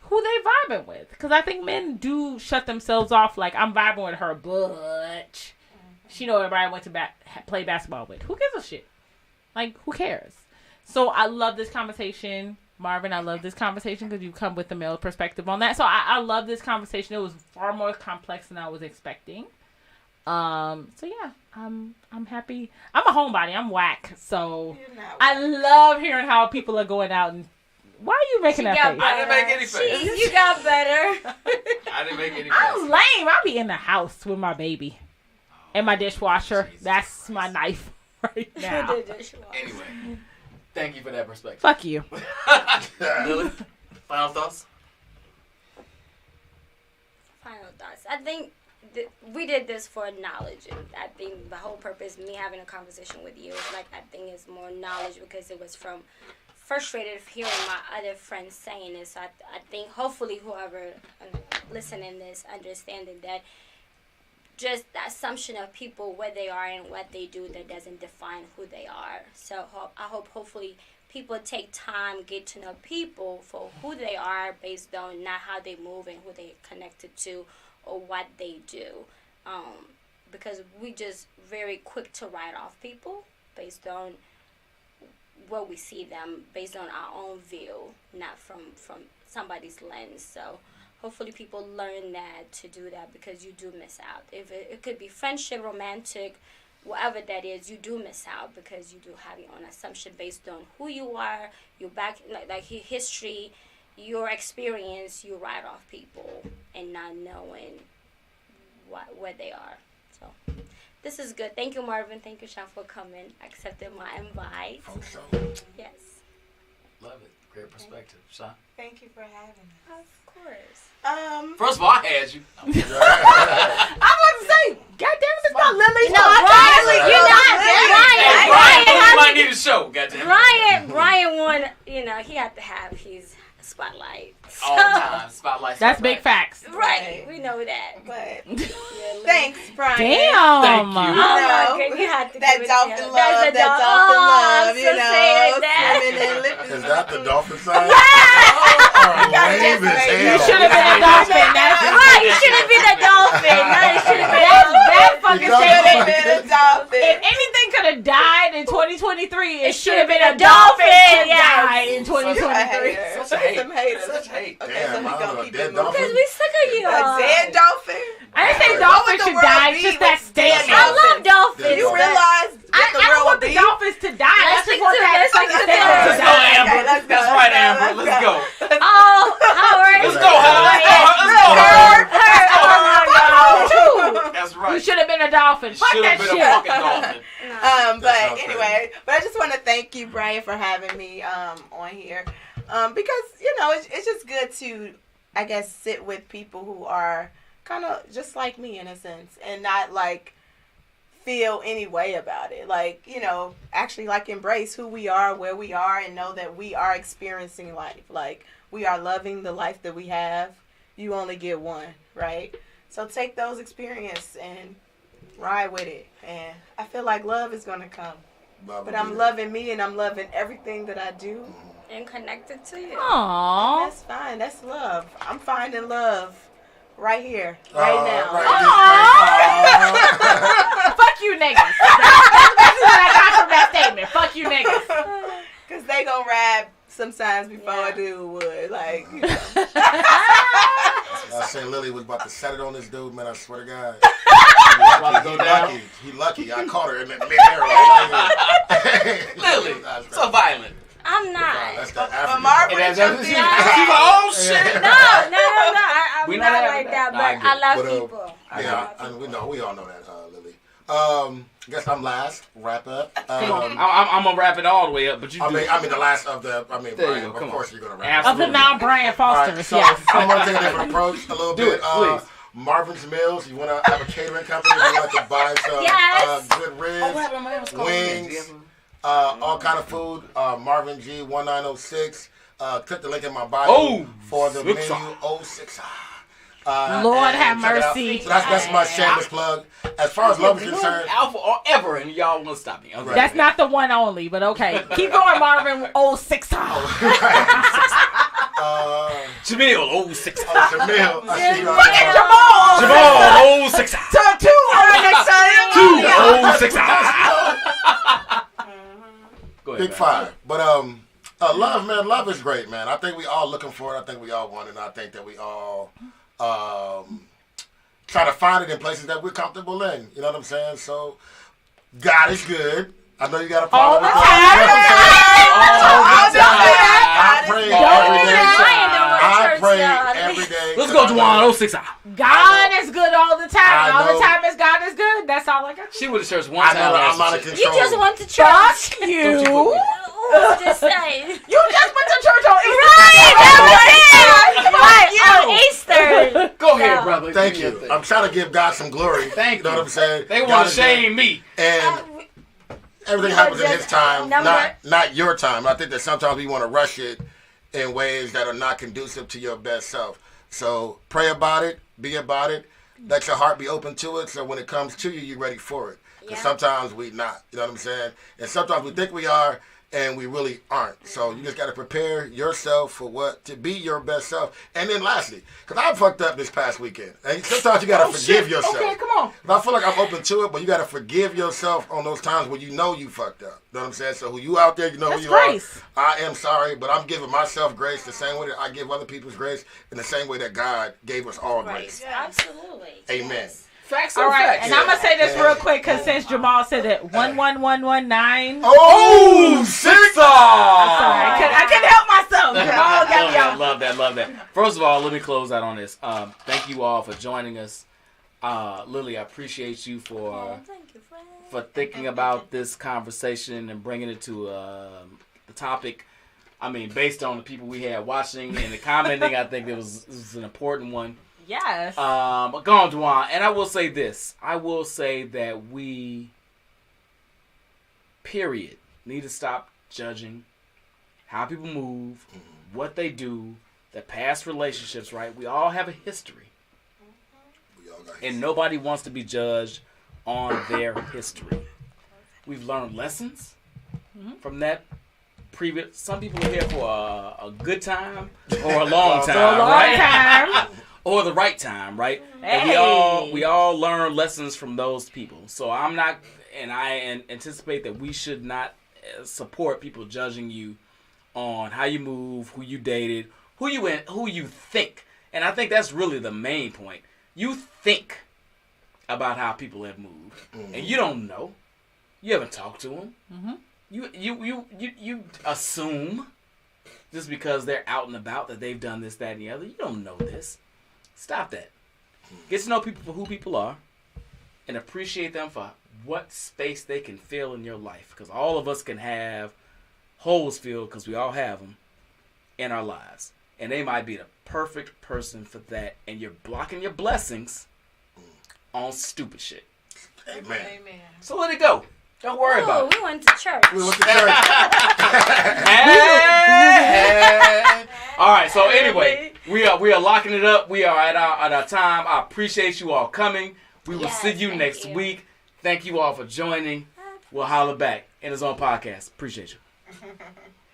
who they vibing with. Because I think men do shut themselves off. Like, I'm vibing with her, but she know everybody went to play basketball with. Who gives a shit? Like, who cares? So I love this conversation. Marvin, I love this conversation because you come with the male perspective on that. So I love this conversation. It was far more complex than I was expecting. So yeah, I'm happy. I'm a homebody. I'm whack. So I love hearing how people are going out and. Why are you making that face? I didn't make any face. You got better. I didn't make any face. I'm lame. I'll be in the house with my baby and my dishwasher. That's my knife right now. Anyway, thank you for that perspective. Fuck you. Lily, final thoughts? Final thoughts. I think we did this for knowledge. I think the whole purpose of me having a conversation with you is I think it's more knowledge because it was from frustrated of hearing my other friends saying this. So I think hopefully whoever listening this understanding that just the assumption of people where they are and what they do that doesn't define who they are. So I hope hopefully people take time, get to know people for who they are based on not how they move and who they connected to or what they do. Because we just very quick to write off people based on where we see them, based on our own view, not from somebody's lens. So hopefully people learn that to do that because you do miss out. If it could be friendship, romantic, whatever that is, you do miss out because you do have your own assumption based on who you are, your back, like history, your experience. You write off people and not knowing where they are. So this is good. Thank you, Marvin. Thank you, Shon, for coming. Accepted my invite. Oh, so. Yes. Love it. Great perspective. Shon? Thank you for having us. Of course. First of all, I had you. I was about to say, goddamn, it's not Lily. No, Ryan might need a show. Goddamn. Brian won. He had to have his spotlight. All the time. Spotlight. That's big facts. Right. We know that. But Yeah, thanks, Brian. Damn. Thank you. Oh my God, you had to That give it dolphin to him. love, That's that dolphin love, so swimming and lipping. Is that the dolphin sign? Lame as hell. You should have been a dolphin. That's Right, you should have been a dolphin. No, you should have been that fucking You Should statement. have been a dolphin. If anything could have died in 2023, it should have been a dolphin, dolphin. yes. Died in 2023. Such a hate. Some haters. Such hate. Okay, so Damn, we I don't gonna know, keep dead it moving. Because we sick of you. A dead dolphin? I didn't say What dolphins would the should world die, be just with that statement. I love dolphins. You realize what the I don't world want would the be? dolphins to die. Let's I just stick want to that this. fucking Let's statement to Let's go, die. Amber. let's go. That's right, Amber. Let's go. Oh, Howard. Let's go, Howard. Let's go, Howard. Her. But anyway, but I just want to thank you, Brian, for having me on here. Because, it's just good to, I guess, sit with people who are kind of just like me in a sense and not like feel any way about it. Like, actually like embrace who we are, where we are, and know that we are experiencing life. Like, we are loving the life that we have. You only get one, right? So take those experiences and ride with it. And I feel like love is going to come. But I'm loving me and I'm loving everything that I do. And connected to you. Aww. That's fine. That's love. I'm finding love right here, right now. Fuck you, niggas. That's what I got from that statement. Fuck you, niggas. Because they gonna rap sometimes before a dude would. Like, I said Lily was about to set it on this dude, man. I swear to God. He lucky. I caught her in that mid-air. Lily, so violent. I'm not. That's the African. She's like, oh shit. No. I'm We know not that. like that, Nah, but I love But, people. Yeah, we all know that, Lily. I guess I'm last. Wrap up. Come on. I'm gonna wrap it all the way up, but you I do. mean, the last of the. There you Brian, go, of come course on. you're gonna wrap. Of the Absolutely. non-Brian All right, Fosters, so yes. I'm gonna take a different approach a little Do bit. it, please. Marvin's Mills. You want to have a catering company? You want to buy some Yes. good ribs, wings, all kind of food. Marvin G 1906. Click the link in my bio for the menu 06. Lord and have check it out. mercy. So that's my shameless plug. As far as love is concerned, Alpha or ever, and y'all won't stop me. Okay. That's not the one only, but okay. Keep going, Marvin. 06. Jamil 06. Jamil, I see you out Look at there. Jamal. Jamal 06. two right next to him. 206. Go ahead, Big man. five. But love, man, love is great, man. I think we all looking for it. I think we all want it. And I think that we all try to find it in places that we're comfortable in. You know what I'm saying? So God is good. I know you got a problem with that. I pray every day. Let's go, Juwan 06. God is good all the time. I All know. the time is God is good. That's all I got. She went to church one I time. know I'm last out of year. control. You just went to Fuck church. you. Just saying. You just went to church on Easter. Right, on Easter. Go ahead, brother. Thank Do your you. thing. I'm trying to give God some glory. Thank You know you. what I'm saying? They God want to is good. shame me. And everything happens in His time, not your time. I think that sometimes we want to rush it in ways that are not conducive to your best self. So pray about it, be about it, let your heart be open to it. So when it comes to you, you're ready for it. Because sometimes we not. You know what I'm saying? And sometimes we think we are, and we really aren't. So you just got to prepare yourself for to be your best self. And then lastly, because I fucked up this past weekend. And sometimes you got to forgive yourself. Okay, come on. I feel like I'm open to it, but you got to forgive yourself on those times when you know you fucked up. You know what I'm saying? So who you out there, you know That's who you grace. are. I am sorry, but I'm giving myself grace the same way that I give other people's grace, in the same way that God gave us all grace. Absolutely. Amen. Yes. Facts All are right, facts. and I'm gonna say this real quick because since Jamal said it, 11119. Oh, Sorry, I couldn't help myself. Jamal got me out. Love that. First of all, let me close out on this. Thank you all for joining us. Lily, I appreciate you for Thank you, friend. thinking about this conversation and bringing it to the topic. I mean, based on the people we had watching and the commenting, I think it was an important one. Yes. But go on, Juwan. And I will say this. I will say that we, period, need to stop judging how people move, what they do, their past relationships, right? We all have a history. And nobody wants to be judged on their history. We've learned lessons from that previous. Some people are here for a good time or a long time, right? Or the right time, right? Hey. And we all learn lessons from those people. So I'm not, and I anticipate that we should not support people judging you on how you move, who you dated, who you think. And I think that's really the main point. You think about how people have moved, and you don't know. You haven't talked to them. You assume just because they're out and about that they've done this, that, and the other. You don't know this. Stop that. Get to know people for who people are and appreciate them for what space they can fill in your life. Because all of us can have holes filled, because we all have them in our lives. And they might be the perfect person for that. And you're blocking your blessings on stupid shit. Amen. So let it go. Don't worry about it. We went to church. We went to church. All right. So anyway, we are locking it up. We are at our time. I appreciate you all coming. We will see you next week. Thank you all for joining. We'll holler back in his own podcast. Appreciate you.